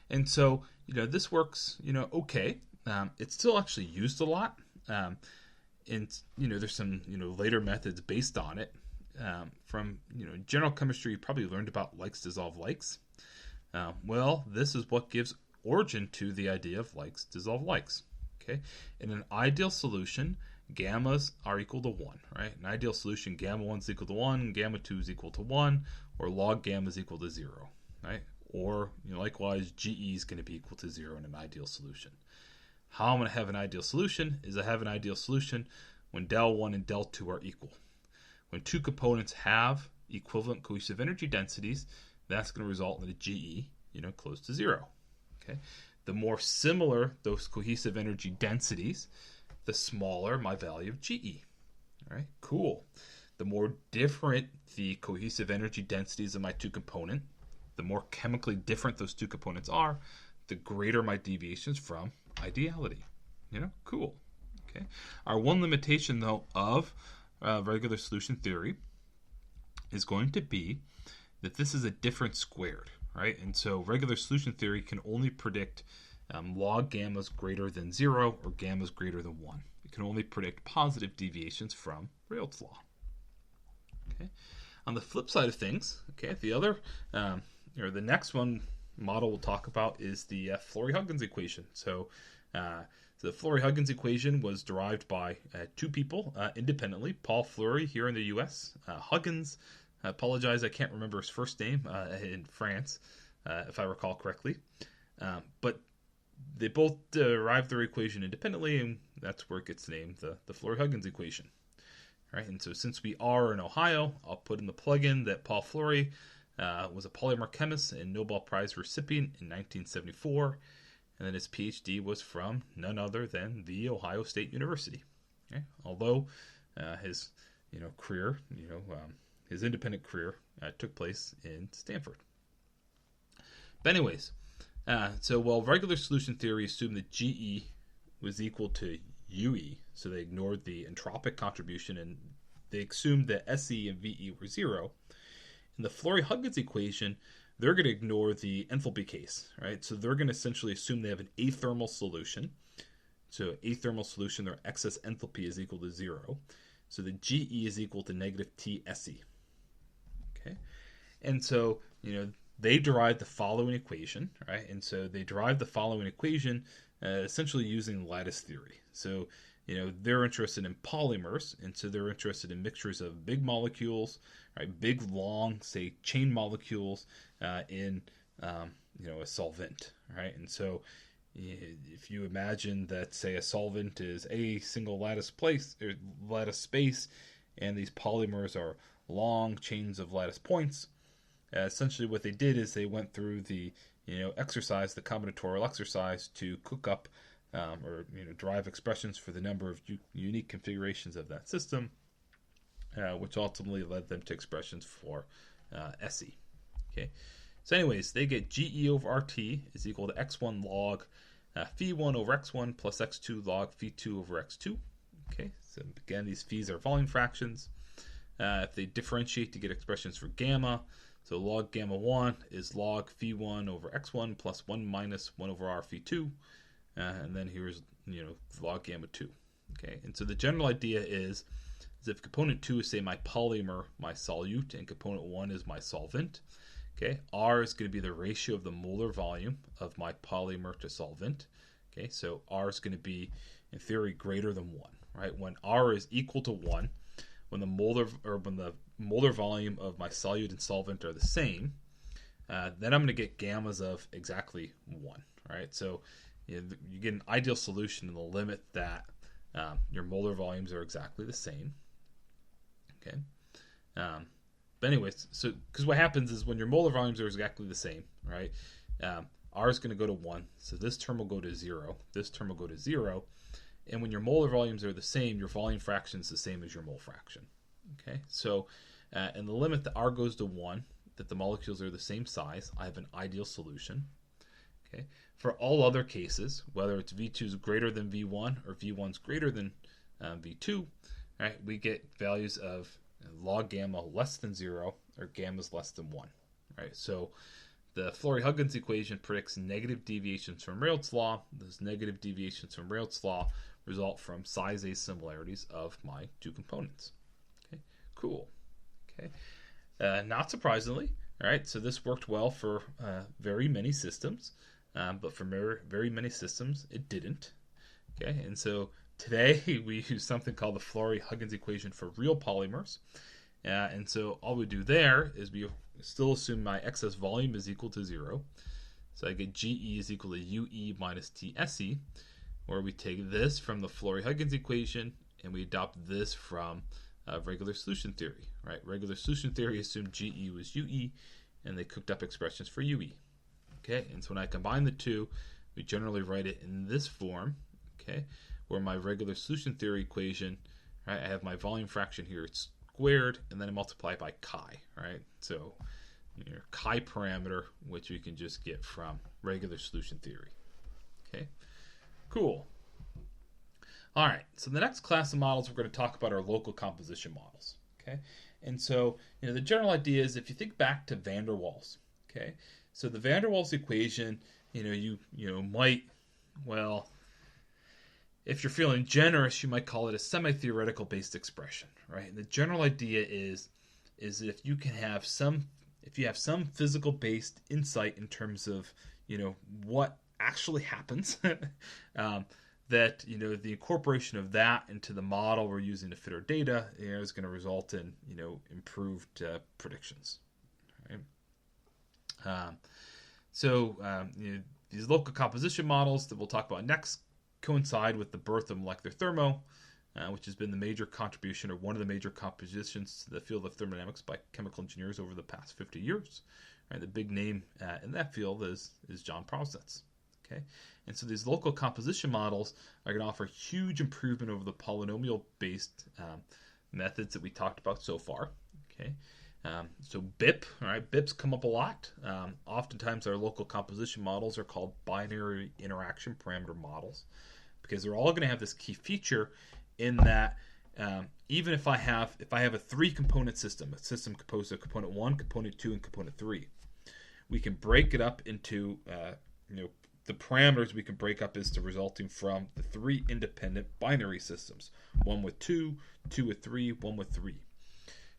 and so this works okay. It's still actually used a lot, and there's some later methods based on it. From general chemistry, you probably learned about likes dissolve likes, Well, this is what gives origin to the idea of likes dissolve likes. Okay, in an ideal solution, gammas are equal to 1, right? An ideal solution, gamma 1 is equal to 1, gamma 2 is equal to 1, or log gamma is equal to 0, right? Or likewise, GE is going to be equal to 0 in an ideal solution. How I'm going to have an ideal solution is I have an ideal solution when del 1 and del 2 are equal. When two components have equivalent cohesive energy densities, that's going to result in a GE, close to 0. Okay. The more similar those cohesive energy densities, the smaller my value of GE. All right, cool. The more different the cohesive energy densities of my two components, the more chemically different those two components are, the greater my deviations from ideality. Cool. Okay. Our one limitation, though, of regular solution theory is going to be that this is a difference squared, right? And so regular solution theory can only predict log gammas greater than 0 or gammas greater than 1. It can only predict positive deviations from Redlich law. Okay. On the flip side of things, okay, the other, the next one model we'll talk about is the Flory-Huggins equation. So the Flory-Huggins equation was derived by two people independently. Paul Flory here in the U.S. Huggins, I apologize, I can't remember his first name, in France, if I recall correctly. But they both derived their equation independently, and that's where it gets named the Flory-Huggins equation. Right, and so since we are in Ohio, I'll put in the plug-in that Paul Flory was a polymer chemist and Nobel Prize recipient in 1974, and then his PhD was from none other than the Ohio State University. Okay? Although his career, his independent career took place in Stanford. But anyways, so while regular solution theory assumed that GE was equal to UE, so they ignored the entropic contribution and they assumed that SE and VE were 0. In the Flory-Huggins equation, they're going to ignore the enthalpy case, right? So they're going to essentially assume they have an athermal solution. So athermal solution, their excess enthalpy is equal to 0. So the GE is equal to negative TSE. Okay, and so they derived the following equation, right? And so they derived the following equation essentially using lattice theory. So they're interested in polymers, and so they're interested in mixtures of big molecules, right? Big, long, say, chain molecules in a solvent, right? And so if you imagine that, say, a solvent is a single lattice space, and these polymers are long chains of lattice points, essentially what they did is they went through the exercise, the combinatorial exercise, to cook up or derive expressions for the number of unique configurations of that system, which ultimately led them to expressions for SE. Okay, so anyways, they get GE over RT is equal to x1 log phi1 over x1 plus x2 log phi2 over x2. Okay, so again, these phis are volume fractions. If they differentiate to get expressions for gamma, so log gamma 1 is log phi1 over x1 plus 1 minus 1 over r phi2. And then here's log gamma 2. Okay, and so the general idea is if component 2 is, say, my polymer, my solute, and component 1 is my solvent, okay, R is going to be the ratio of the molar volume of my polymer to solvent. Okay, so R is going to be, in theory, greater than 1, right? When R is equal to 1, when the molar volume of my solute and solvent are the same, then I'm going to get gammas of exactly 1, right? So you get an ideal solution in the limit that your molar volumes are exactly the same. Okay. But anyways, so because what happens is when your molar volumes are exactly the same, right? R is going to go to 1, so this term will go to 0. This term will go to 0. And when your molar volumes are the same, your volume fraction is the same as your mole fraction. Okay. So in the limit that R goes to 1, that the molecules are the same size, I have an ideal solution. Okay. For all other cases, whether it's V2 is greater than V1 or V1 is greater than V2, right, we get values of log gamma less than 0 or gamma is less than 1. Right. So the Flory-Huggins equation predicts negative deviations from Redlich law. Those negative deviations from Redlich law result from size asimilarities of my two components. Okay, cool. Okay, not surprisingly, All right, so this worked well for very many systems, but for very many systems, it didn't. Okay, and so today we use something called the Flory-Huggins equation for real polymers. And so all we do there is we still assume my excess volume is equal to 0. So I get GE is equal to UE minus TSE, where we take this from the Flory-Huggins equation and we adopt this from regular solution theory. Right? Regular solution theory assumed GE was UE, and they cooked up expressions for UE. Okay, and so when I combine the two, we generally write it in this form. Okay, where my regular solution theory equation, right, I have my volume fraction here, it's squared, and then I multiply by chi, right? So your chi parameter, which we can just get from regular solution theory. Okay, cool. All right, so the next class of models we're going to talk about are local composition models. Okay, and so the general idea is if you think back to van der Waals. Okay, so the van der Waals equation, you might, well, if you're feeling generous, you might call it a semi-theoretical based expression, right? And the general idea is if you have some physical based insight in terms of what actually happens, that the incorporation of that into the model we're using to fit our data is going to result in improved predictions. Right? These local composition models that we'll talk about next coincide with the birth of molecular thermo, which has been the major contribution or one of the major contributions to the field of thermodynamics by chemical engineers over the past 50 years. Right, the big name in that field is John Prausnitz. Okay, and so these local composition models are going to offer huge improvement over the polynomial-based methods that we talked about so far. Okay, so BIP, all right, BIPs come up a lot. Oftentimes our local composition models are called binary interaction parameter models because they're all going to have this key feature in that even if I have a 3-component system, a system composed of component 1, component 2, and component 3, we can break it up into the parameters we can break up is resulting from the 3 independent binary systems, 1 with 2, 2 with 3, 1 with 3.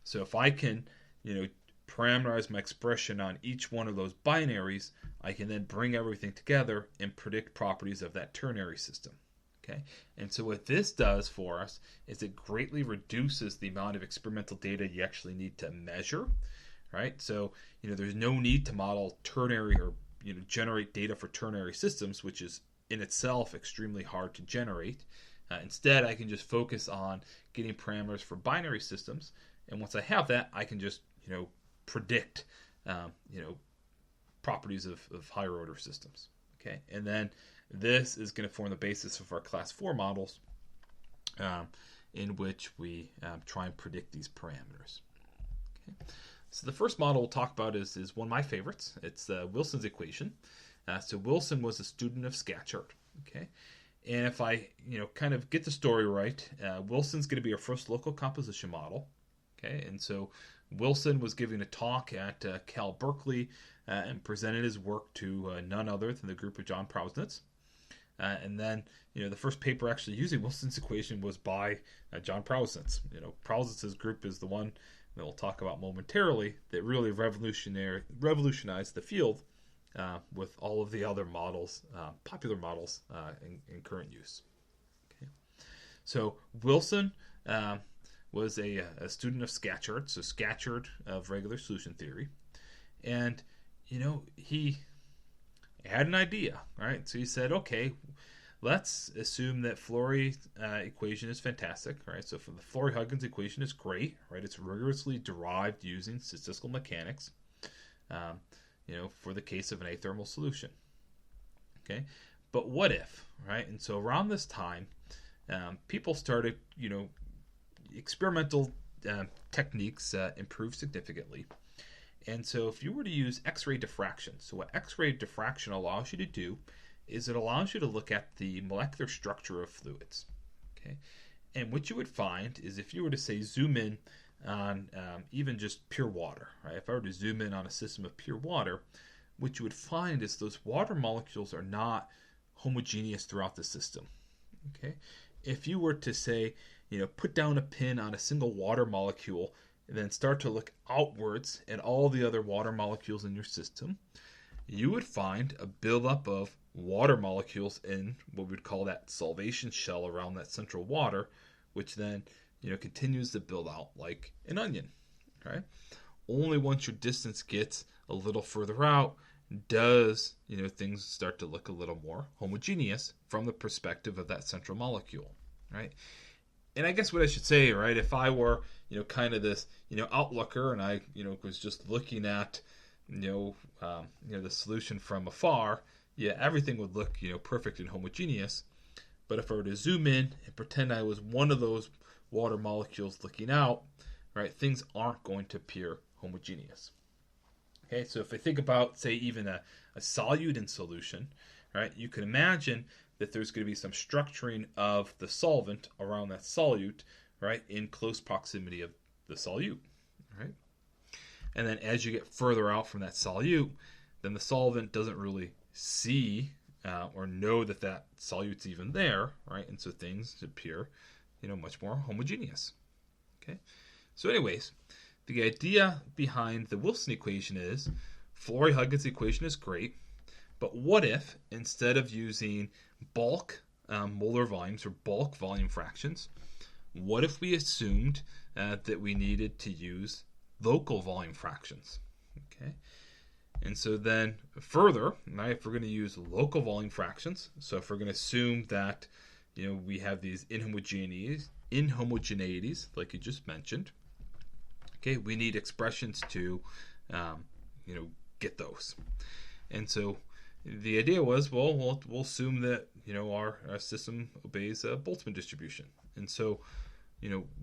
So if I can parameterize my expression on each one of those binaries, I can then bring everything together and predict properties of that ternary system. Okay, and so what this does for us is it greatly reduces the amount of experimental data you actually need to measure. Right, so there's no need to model ternary or generate data for ternary systems, which is in itself extremely hard to generate. Instead, I can just focus on getting parameters for binary systems, and once I have that, I can just predict properties of higher order systems. Okay, and then this is going to form the basis of our class 4 models, in which we try and predict these parameters. Okay. So the first model we'll talk about is one of my favorites. It's Wilson's equation. So Wilson was a student of Scatchard. Okay, and if I kind of get the story right, Wilson's going to be our first local composition model. Okay, and so Wilson was giving a talk at Cal Berkeley and presented his work to none other than the group of John Prausnitz. And then, the first paper actually using Wilson's equation was by John Prausnitz. Prausnitz's group is the one that we'll talk about momentarily that really revolutionized the field with all of the other models, popular models in current use. Okay. So Wilson was a student of Scatchard, so Scatchard of regular solution theory, and he had an idea, right? So he said, okay, let's assume that Flory equation is fantastic, right? So for the Flory-Huggins equation is great, right? It's rigorously derived using statistical mechanics, for the case of an athermal solution. Okay, but what if, right? And so around this time, people started, experimental techniques improved significantly. And so if you were to use X-ray diffraction, so what X-ray diffraction allows you to do is it allows you to look at the molecular structure of fluids. Okay, and what you would find is if you were to say zoom in on even just pure water, right? If I were to zoom in on a system of pure water, what you would find is those water molecules are not homogeneous throughout the system. Okay, if you were to say, put down a pin on a single water molecule and then start to look outwards at all the other water molecules in your system, you would find a buildup of water molecules in what we'd call that solvation shell around that central water, which then continues to build out like an onion. Right? Only once your distance gets a little further out does things start to look a little more homogeneous from the perspective of that central molecule. Right? And I guess what I should say, right, if I were kind of this outlooker, and I was just looking at the solution from afar, yeah, everything would look perfect and homogeneous. But if I were to zoom in and pretend I was one of those water molecules looking out, right, things aren't going to appear homogeneous. Okay, so if I think about, say, even a solute in solution, right, you can imagine that there's going to be some structuring of the solvent around that solute, right, in close proximity of the solute, right? And then as you get further out from that solute, then the solvent doesn't really see or know that that solute's even there, right? And so things appear, much more homogeneous. Okay. So, anyways, the idea behind the Wilson equation is Flory-Huggins equation is great, but what if instead of using bulk molar volumes or bulk volume fractions, what if we assumed that we needed to use local volume fractions? Okay. And so then further, right, if we're going to use local volume fractions, so if we're going to assume that we have these inhomogeneities like you just mentioned, okay, we need expressions to get those. And so the idea was, well, we'll assume that our system obeys a Boltzmann distribution. And so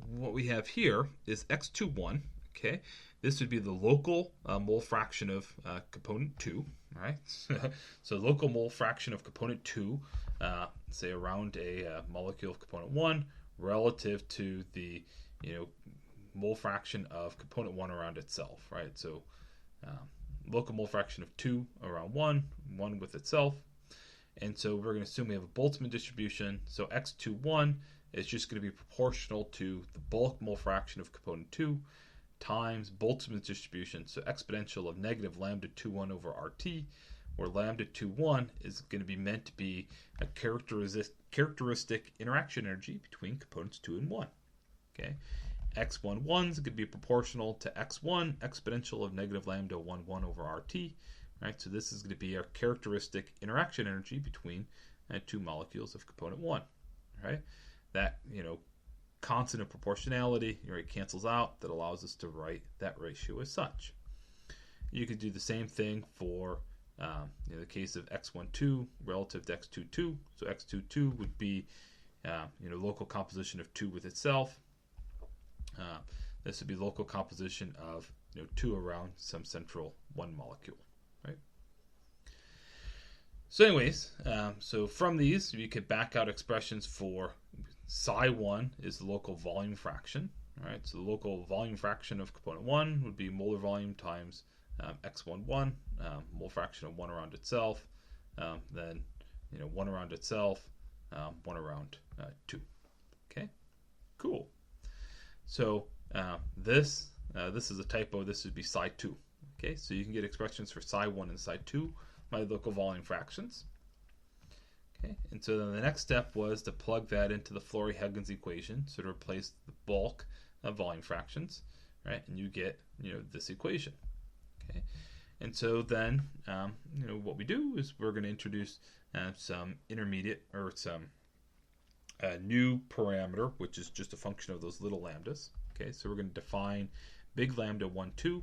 what we have here is x21. Okay, this would be the local mole fraction of component 2, right? So local mole fraction of component 2, say around a molecule of component 1 relative to the mole fraction of component 1 around itself, right? So local mole fraction of 2 around 1 with itself. And so we're going to assume we have a Boltzmann distribution. So x21 is just going to be proportional to the bulk mole fraction of component 2 times Boltzmann's distribution, so exponential of negative lambda 21 over RT, where lambda 21 is going to be meant to be a characteristic interaction energy between components 2 and 1. Okay, x11 is going to be proportional to x1 exponential of negative lambda 11 over RT. Right, so this is going to be our characteristic interaction energy between two molecules of component 1. Right, that constant of proportionality, right, cancels out. That allows us to write that ratio as such. You could do the same thing for the case of x12 relative to x22. So x22 would be local composition of 2 with itself. This would be local composition of 2 around some central 1 molecule. Right. So anyways, so from these you could back out expressions for psi1 is the local volume fraction. All right, so the local volume fraction of component 1 would be molar volume times x11, mole fraction of 1 around itself, then 1 around itself, 1 around 2. Okay, cool. So this is a typo. This would be psi2. Okay, so you can get expressions for psi1 and psi2 by local volume fractions. Okay, and so then the next step was to plug that into the Flory-Huggins equation, so to replace the bulk of volume fractions, right? And you get this equation. Okay, and so then what we do is we're going to introduce some intermediate or some new parameter, which is just a function of those little lambdas. Okay, so we're going to define big lambda 1, 2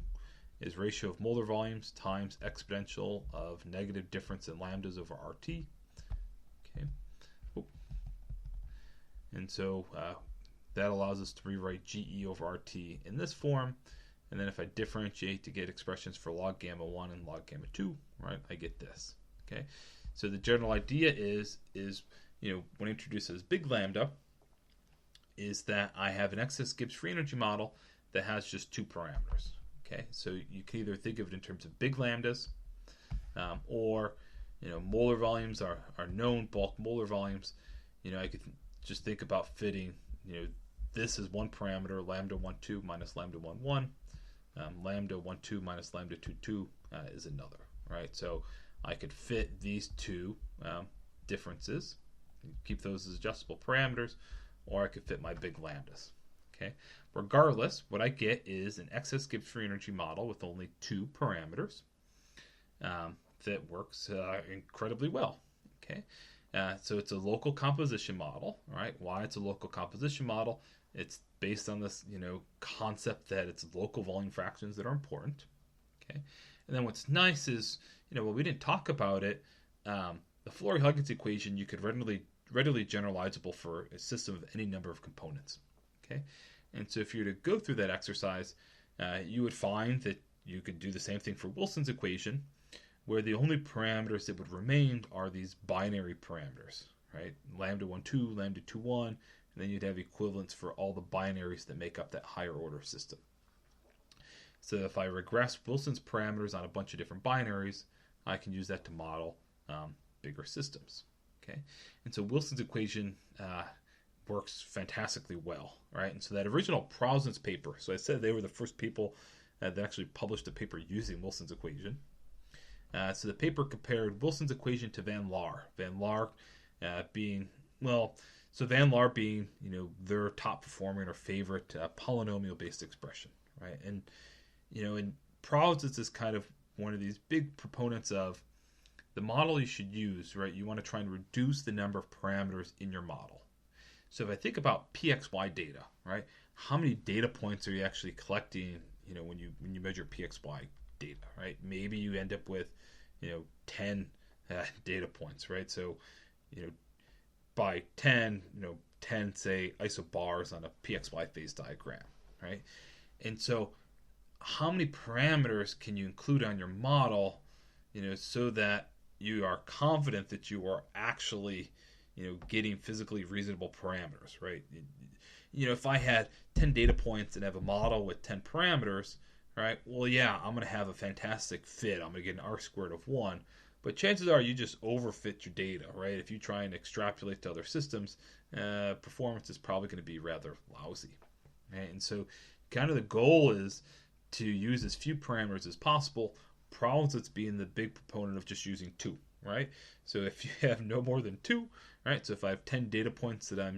is ratio of molar volumes times exponential of negative difference in lambdas over RT. Okay, and so that allows us to rewrite GE over RT in this form. And then if I differentiate to get expressions for log gamma 1 and log gamma 2, right, I get this. Okay, so the general idea is when I introduce this big lambda, is that I have an excess Gibbs free energy model that has just 2 parameters. Okay, so you can either think of it in terms of big lambdas, or molar volumes are known, bulk molar volumes. I could just think about fitting this is one parameter, lambda 1, 2 minus lambda 1, 1. Lambda 1, 2 minus lambda 2, 2 is another, right? So I could fit these two differences, keep those as adjustable parameters, or I could fit my big lambdas. Okay. Regardless, what I get is an excess Gibbs free energy model with only two parameters that works incredibly well. Okay. So it's a local composition model, right? Why it's a local composition model? It's based on this, concept that it's local volume fractions that are important. Okay. And then what's nice is, well, we didn't talk about it. The Flory-Huggins equation, you could readily generalizable for a system of any number of components. Okay. And so if you were to go through that exercise, you would find that you could do the same thing for Wilson's equation, where the only parameters that would remain are these binary parameters, right? Lambda 1, 2, lambda 2, 1, and then you'd have equivalents for all the binaries that make up that higher order system. So if I regress Wilson's parameters on a bunch of different binaries, I can use that to model bigger systems. Okay, and so Wilson's equation works fantastically well, right? And so that original Prausnitz paper, so I said they were the first people that actually published a paper using Wilson's equation. So the paper compared Wilson's equation to Van Laar. Van Laar being their top performing or favorite polynomial-based expression, right? And and Prausnitz is kind of one of these big proponents of the model you should use, right? You want to try and reduce the number of parameters in your model. So if I think about PXY data, right? How many data points are you actually collecting, when you measure PXY data, right? Maybe you end up with, 10 data points, right? So, by 10, 10, say, isobars on a PXY phase diagram, right? And so how many parameters can you include on your model, so that you are confident that you are actually, getting physically reasonable parameters, right? If I had 10 data points and have a model with 10 parameters, right? Well, yeah, I'm going to have a fantastic fit. I'm going to get an R squared of 1. But chances are you just overfit your data, right? If you try and extrapolate to other systems, performance is probably going to be rather lousy. Right? And so kind of the goal is to use as few parameters as possible. Prausnitz being the big proponent of just using 2, right? So if you have no more than 2, right? So if I have 10 data points that I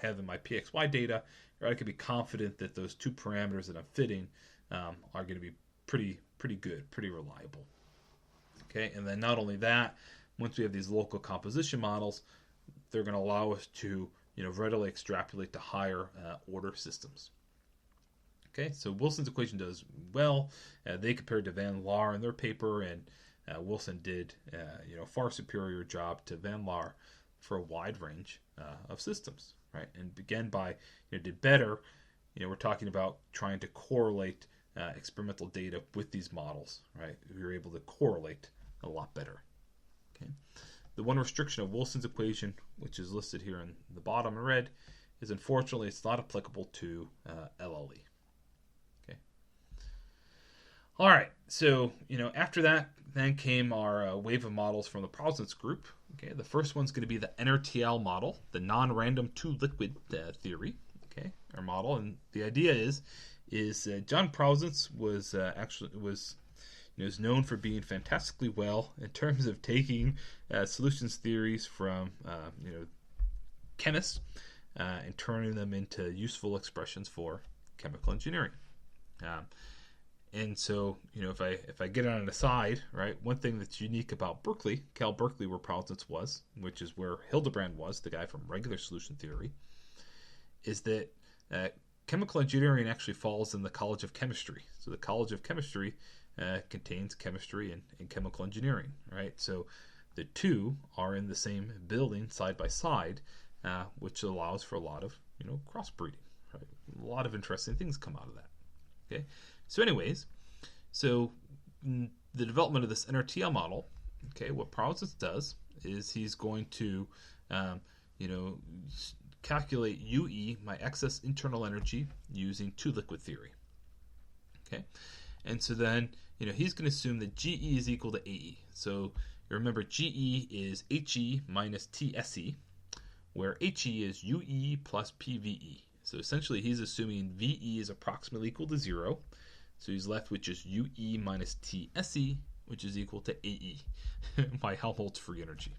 have in my PXY data, right, I can be confident that those 2 parameters that I'm fitting are going to be pretty good, pretty reliable. Okay, and then not only that, once we have these local composition models, they're going to allow us to readily extrapolate to higher order systems. Okay, so Wilson's equation does well. They compared to Van Laar in their paper, and Wilson did far superior job to Van Laar for a wide range of systems, right? And again, by did better. We're talking about trying to correlate experimental data with these models, right? We were able to correlate a lot better. Okay. The one restriction of Wilson's equation, which is listed here in the bottom in red, is unfortunately it's not applicable to LLE. Okay. All right. So after that, then came our wave of models from the Prausnitz group. Okay. The first one's going to be the NRTL model, the non-random two-liquid theory. Okay, our model, and the idea is John Prausnitz was is known for being fantastically well in terms of taking solutions theories from chemists and turning them into useful expressions for chemical engineering. And so if I get on an aside, right, one thing that's unique about Berkeley, Cal Berkeley, where Prausnitz was, which is where Hildebrand was, the guy from regular solution theory, is that chemical engineering actually falls in the College of Chemistry. So the College of Chemistry contains chemistry and chemical engineering, right? So the two are in the same building side by side, which allows for a lot of crossbreeding, right? A lot of interesting things come out of that. Okay, so anyways, the development of this NRTL model, okay, what Prausnitz does is he's going to calculate UE, my excess internal energy, using two-liquid theory. Okay, and so then he's going to assume that GE is equal to AE. So you remember GE is HE minus TSE, where HE is UE plus PVE. So essentially he's assuming VE is approximately equal to 0. So he's left with just UE minus TSE, which is equal to AE, my Helmholtz free energy.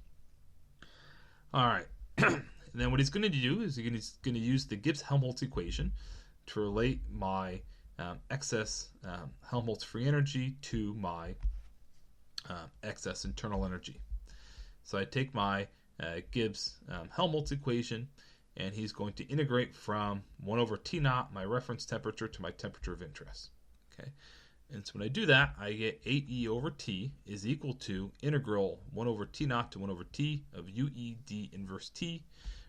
All right. And then what he's going to do is he's going to use the Gibbs-Helmholtz equation to relate my excess Helmholtz free energy to my excess internal energy. So I take my Gibbs Helmholtz equation, and he's going to integrate from 1 over T naught, my reference temperature, to my temperature of interest. Okay, and so when I do that, I get 8E over T is equal to integral 1 over T naught to 1 over T of UE d inverse T,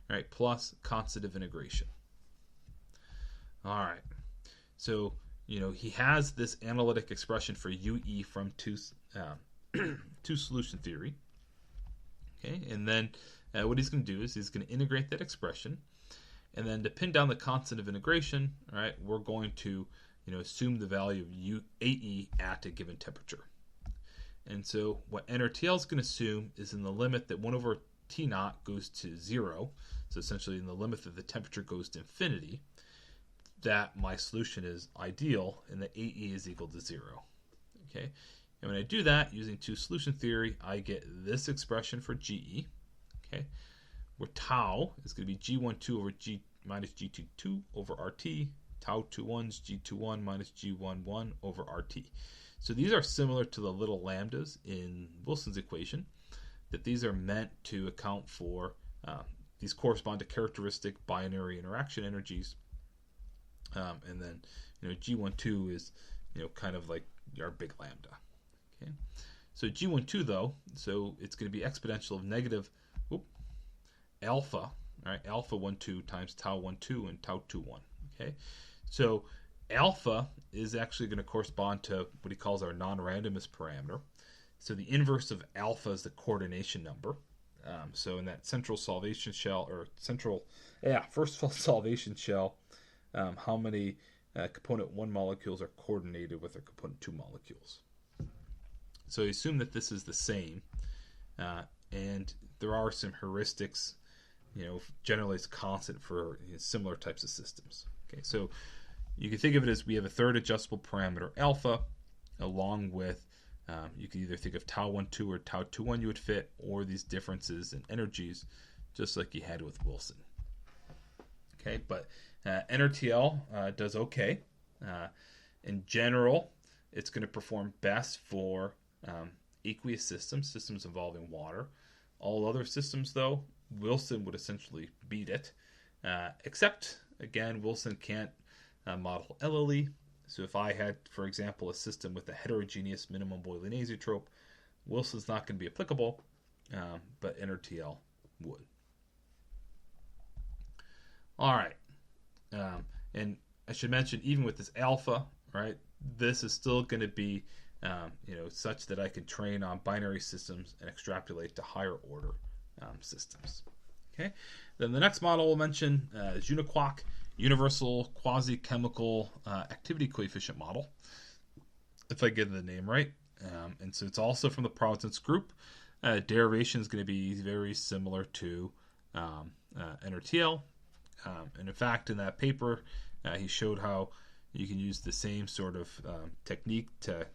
right, plus constant of integration. All right, so he has this analytic expression for UE from two solution theory. Okay, and then what he's going to do is he's going to integrate that expression, and then to pin down the constant of integration, all right, we're going to assume the value of AE at a given temperature. And so what NRTL is going to assume is in the limit that 1 over T naught goes to 0, so essentially in the limit that the temperature goes to infinity, that my solution is ideal and that AE is equal to 0. Okay, and when I do that using two solution theory, I get this expression for GE, okay, where tau is going to be G12 over G minus G22 over RT. Tau 21 is G21 minus G11 over RT. So these are similar to the little lambdas in Wilson's equation, that these are meant to account for, these correspond to characteristic binary interaction energies. And then, G12 is, kind of like our big lambda. Okay. So G12 though, so it's going to be exponential of negative alpha, all right, alpha 12 times tau 12 and tau 21. Okay. So alpha is actually going to correspond to what he calls our non-randomness parameter. So the inverse of alpha is the coordination number. So in that central solvation shell, or first solvation shell, how many component 1 molecules are coordinated with our component 2 molecules. So you assume that this is the same, and there are some heuristics, generally it's constant for similar types of systems. Okay, so you can think of it as we have a third adjustable parameter alpha, along with you can either think of tau 12 or tau 21 you would fit, or these differences in energies, just like you had with Wilson. Okay, but NRTL does okay. In general, it's going to perform best for aqueous systems involving water. All other systems, though, Wilson would essentially beat it, except, again, Wilson can't model LLE. So if I had, for example, a system with a heterogeneous minimum boiling azeotrope, Wilson's not going to be applicable, but NRTL would. All right. And I should mention, even with this alpha, right, this is still going to be, such that I can train on binary systems and extrapolate to higher order systems. Okay. Then the next model we'll mention is UNIQUAC, Universal Quasi-Chemical Activity Coefficient Model, if I get the name right. And so it's also from the Prausnitz group. Derivation is going to be very similar to NRTL. And in fact, in that paper, he showed how you can use the same sort of technique to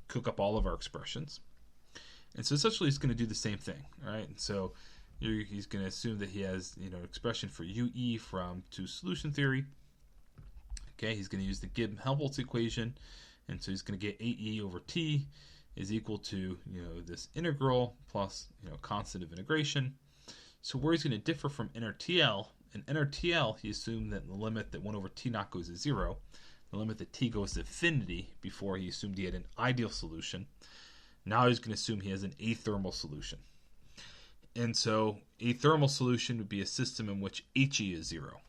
cook up all of our expressions. And so essentially he's going to do the same thing, right? And so he's going to assume that he has, expression for UE from two solution theory. Okay, he's going to use the Gibbs-Helmholtz equation, and so he's going to get AE over T is equal to, this integral plus, constant of integration. So where he's going to differ from NRTL, in NRTL he assumed that the limit that 1 over T naught goes to 0, the limit that T goes to infinity, before he assumed he had an ideal solution. Now he's going to assume he has an athermal solution. And so a thermal solution would be a system in which HE is 0.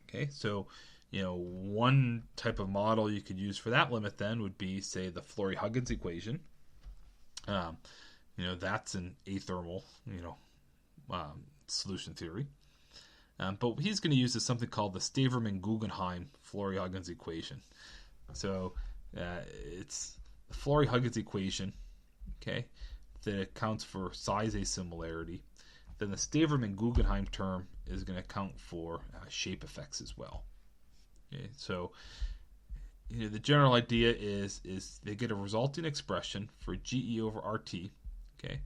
Okay, so one type of model you could use for that limit then would be, say, the Flory-Huggins equation. That's an athermal, solution theory. But what he's going to use is something called the Staverman-Guggenheim Flory-Huggins equation. So it's the Flory-Huggins equation, okay, that accounts for size asimilarity. Then the Staverman-Guggenheim term is going to account for shape effects as well. Okay, so the general idea is they get a resulting expression for GE over RT, okay,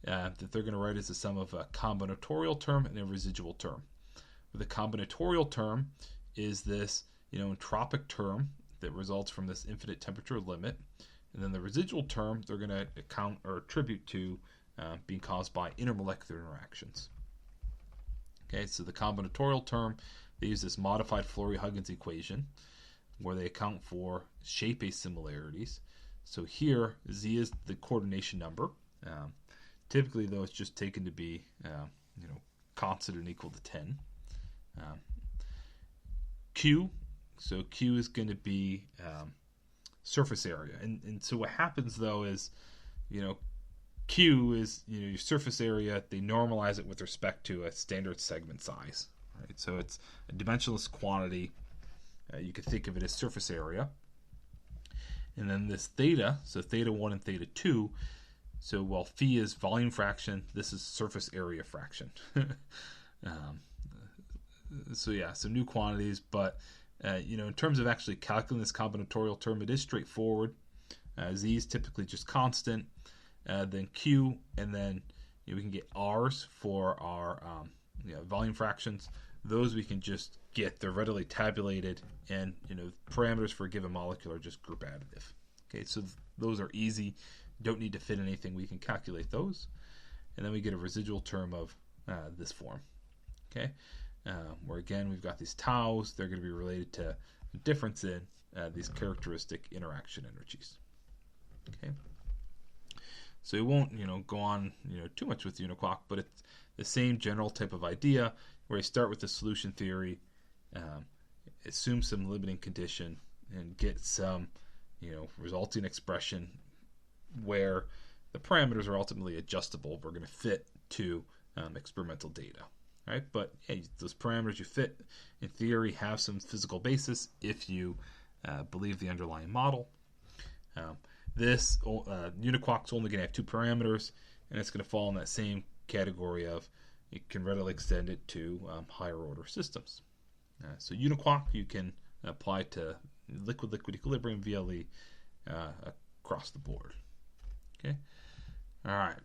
that they're going to write as the sum of a combinatorial term and a residual term. The combinatorial term is this entropic term that results from this infinite temperature limit, and then the residual term they're going to account or attribute to being caused by intermolecular interactions. Okay, so the combinatorial term, they use this modified Flory-Huggins equation where they account for shape assimilarities. So here, Z is the coordination number. Typically, though, it's just taken to be constant and equal to 10. Q, so Q is going to be surface area. And so what happens, though, is, Q is your surface area. They normalize it with respect to a standard segment size. Right? So it's a dimensionless quantity. You could think of it as surface area. And then this theta, so theta 1 and theta 2, so while phi is volume fraction, this is surface area fraction. So new quantities, but in terms of actually calculating this combinatorial term, it is straightforward. Z is typically just constant. Then Q, and then we can get R's for our volume fractions. Those we can just get; they're readily tabulated, and parameters for a given molecule are just group additive. Okay, so those are easy. Don't need to fit anything. We can calculate those, and then we get a residual term of this form. Okay, where again we've got these taus. They're going to be related to the difference in these characteristic interaction energies. Okay. So we won't, go on, too much with uniquark, but it's the same general type of idea where you start with the solution theory, assume some limiting condition, and get some, resulting expression where the parameters are ultimately adjustable. We're going to fit to experimental data, right? But those parameters you fit, in theory, have some physical basis if you believe the underlying model. This uniquark's only going to have two parameters, and it's going to fall in that same category of you can readily extend it to higher order systems. So uniquark you can apply to liquid-liquid equilibrium VLE across the board. Okay, all right.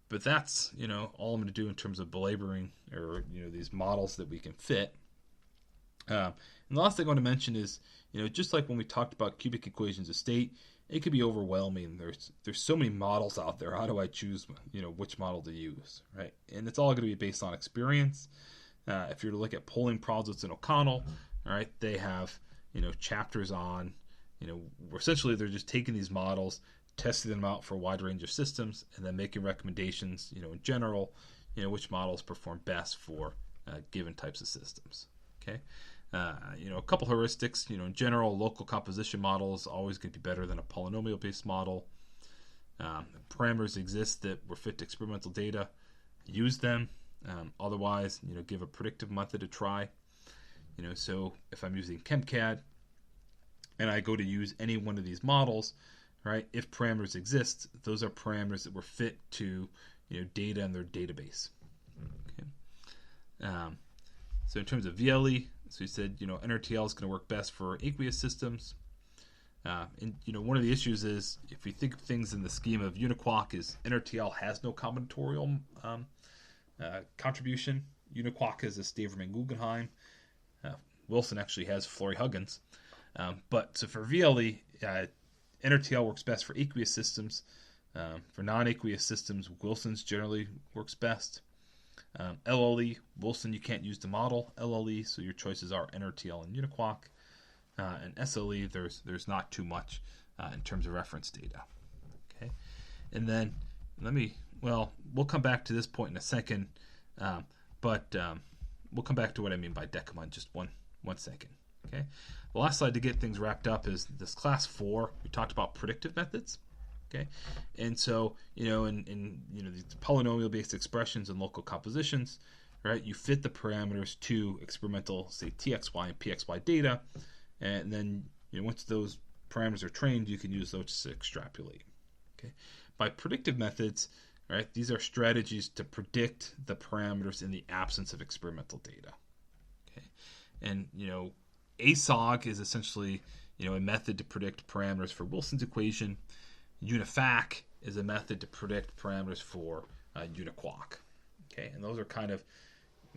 But that's all I'm going to do in terms of belaboring or these models that we can fit. And the last thing I want to mention is just like when we talked about cubic equations of state. It could be overwhelming. There's so many models out there. How do I choose, which model to use, right? And it's all going to be based on experience. If you're to look at Poling, Prausnitz, and O'Connell, all right, they have, chapters on, where essentially they're just taking these models, testing them out for a wide range of systems, and then making recommendations, in general, which models perform best for given types of systems. Okay. A couple heuristics, in general, local composition model is always going to be better than a polynomial-based model. Parameters exist that were fit to experimental data. Use them. Otherwise, give a predictive method a try. So if I'm using ChemCAD and I go to use any one of these models, right, if parameters exist, those are parameters that were fit to, data in their database. Okay. So in terms of VLE, so you said, NRTL is going to work best for aqueous systems. And, one of the issues is if we think of things in the scheme of uniquark is NRTL has no combinatorial contribution. Uniquark has a Staverman-Guggenheim. Wilson actually has Flory-Huggins. But so for VLE, NRTL works best for aqueous systems. For non-aqueous systems, Wilson's generally works best. LLE, Wilson, you can't use the model LLE, so your choices are NRTL and uniquark. And SLE, there's not too much in terms of reference data. Okay, and then we'll come back to this point in a second, but we'll come back to what I mean by Decama in just one second. Okay, the last slide to get things wrapped up is this class 4. We talked about predictive methods. Okay, and so in these polynomial-based expressions and local compositions, right? You fit the parameters to experimental, say TXY and PXY data, and then once those parameters are trained, you can use those to extrapolate. Okay, by predictive methods, right? These are strategies to predict the parameters in the absence of experimental data. Okay, and ASOG is essentially a method to predict parameters for Wilson's equation. UniFAC is a method to predict parameters for uniquark. Okay, and those are kind of,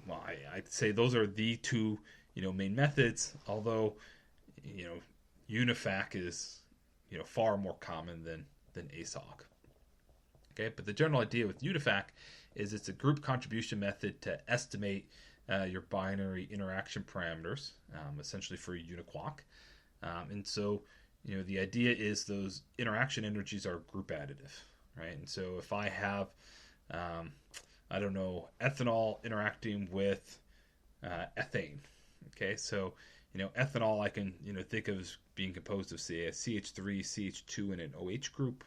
well, I'd say those are the two main methods. Although UniFAC is far more common than ASOG. Okay, but the general idea with UniFAC is it's a group contribution method to estimate your binary interaction parameters, essentially for uniquark. And so, the idea is those interaction energies are group additive, right? And so if I have, ethanol interacting with ethane, okay, so, ethanol I can, think of as being composed of, say, a CH3, CH2, and an OH group.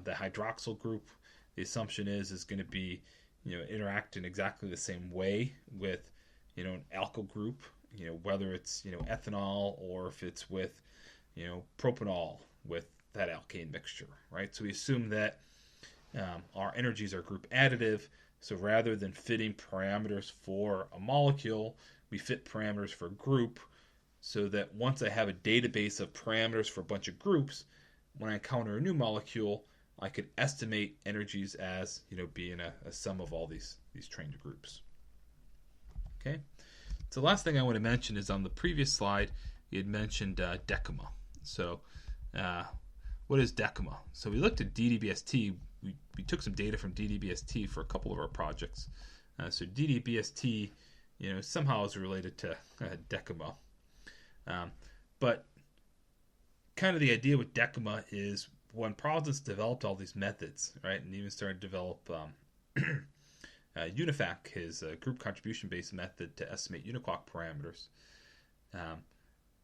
The hydroxyl group, the assumption is going to be, interacting exactly the same way with, an alkyl group, whether it's, ethanol or if it's with, propanol with that alkane mixture, right? So we assume that our energies are group additive. So rather than fitting parameters for a molecule, we fit parameters for a group, so that once I have a database of parameters for a bunch of groups, when I encounter a new molecule, I could estimate energies as being a sum of all these trained groups. Okay. So the last thing I want to mention is on the previous slide, you had mentioned decima. So what is decima? So we looked at DDBST. We took some data from DDBST for a couple of our projects. So DDBST, somehow is related to decima. But kind of the idea with decima is when Prausnitz developed all these methods, right, and even started to develop UniFAC, his group contribution-based method to estimate uniquark parameters,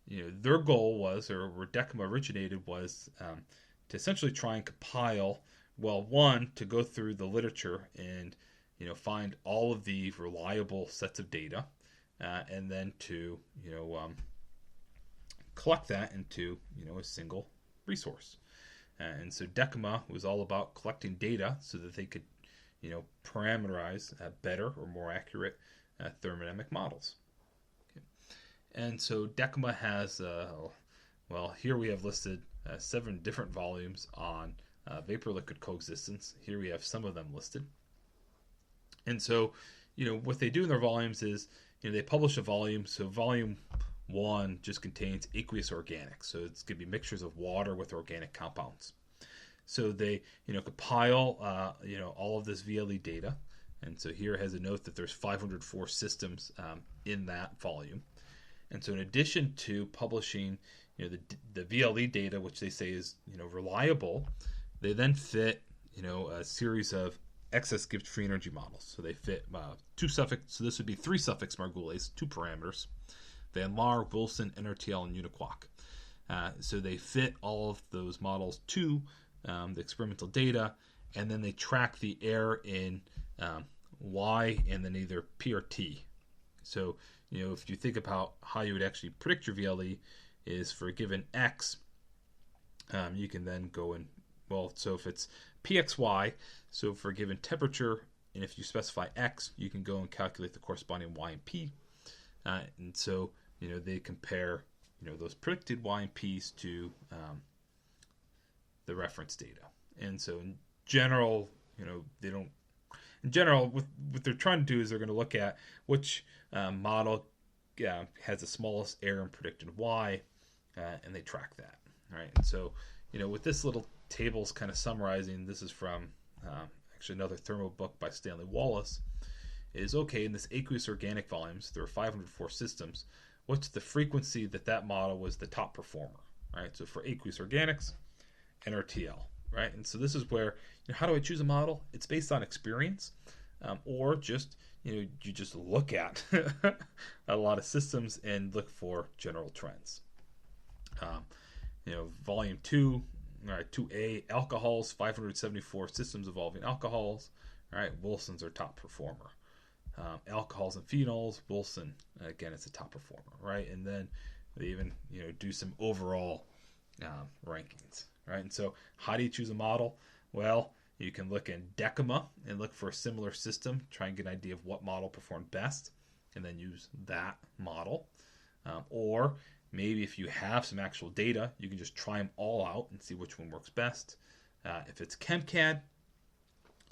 their goal was, or where decima originated, was to essentially try and compile, well, one, to go through the literature and find all of the reliable sets of data, and then to collect that into a single resource. And so decima was all about collecting data so that they could parameterize better or more accurate thermodynamic models. Okay. And so decima has, here we have listed 7 different volumes on vapor-liquid coexistence. Here we have some of them listed. And so, what they do in their volumes is, they publish a volume. So volume 1 just contains aqueous organics. So it's going to be mixtures of water with organic compounds. So they, compile, all of this VLE data. And so here it has a note that there's 504 systems in that volume. And so in addition to publishing, the VLE data, which they say is, reliable, they then fit, a series of excess Gibbs free energy models. So they fit 2 suffix. So this would be 3 suffix Margules, 2 parameters. Then Laar, Wilson, NRTL, and uniquark. So they fit all of those models to the experimental data, and then they track the error in Y and then either P or T. So, if you think about how you would actually predict your VLE, is for a given X, you can then go and, so if it's PXY, so for a given temperature, and if you specify X, you can go and calculate the corresponding Y and P. And so, they compare, those predicted Y and P's to the reference data. And so in general, what they're trying to do is they're going to look at which model has the smallest error in predicted Y, and they track that. Right. And so, with this little table is kind of summarizing, this is from actually another thermo book by Stanley Wallace, is okay, in this aqueous organic volumes, there are 504 systems. What's the frequency that model was the top performer? Right. So for aqueous organics, NRTL, right? And so this is where, how do I choose a model? It's based on experience, or just, you just look at a lot of systems and look for general trends. Volume 2, all right, 2A, alcohols, 574 systems involving alcohols, all right, Wilson's our top performer. Alcohols and phenols, Wilson, again, it's a top performer, right? And then they even, do some overall rankings. Right, and so how do you choose a model? Well, You can look in Decima and look for a similar system, try and get an idea of what model performed best, and then use that model. Or maybe if you have some actual data, you can just try them all out and see which one works best. If it's ChemCAD,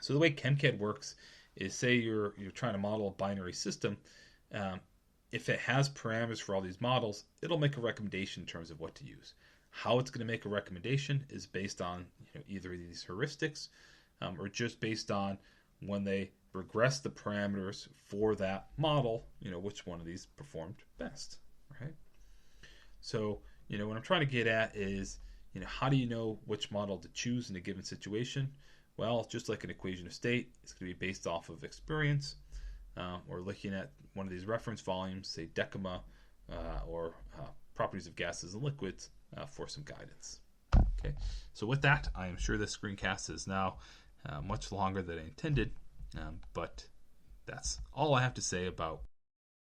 so the way ChemCAD works is, say you're trying to model a binary system. If it has parameters for all these models, it'll make a recommendation in terms of what to use. How it's going to make a recommendation is based on either of these heuristics, or just based on when they regress the parameters for that model, which one of these performed best, right? So, what I'm trying to get at is, how do you know which model to choose in a given situation? Well, just like an equation of state, it's going to be based off of experience. Or looking at one of these reference volumes, say Decima, or properties of gases and liquids, for some guidance. Okay, so with that, I am sure this screencast is now much longer than I intended, but that's all I have to say about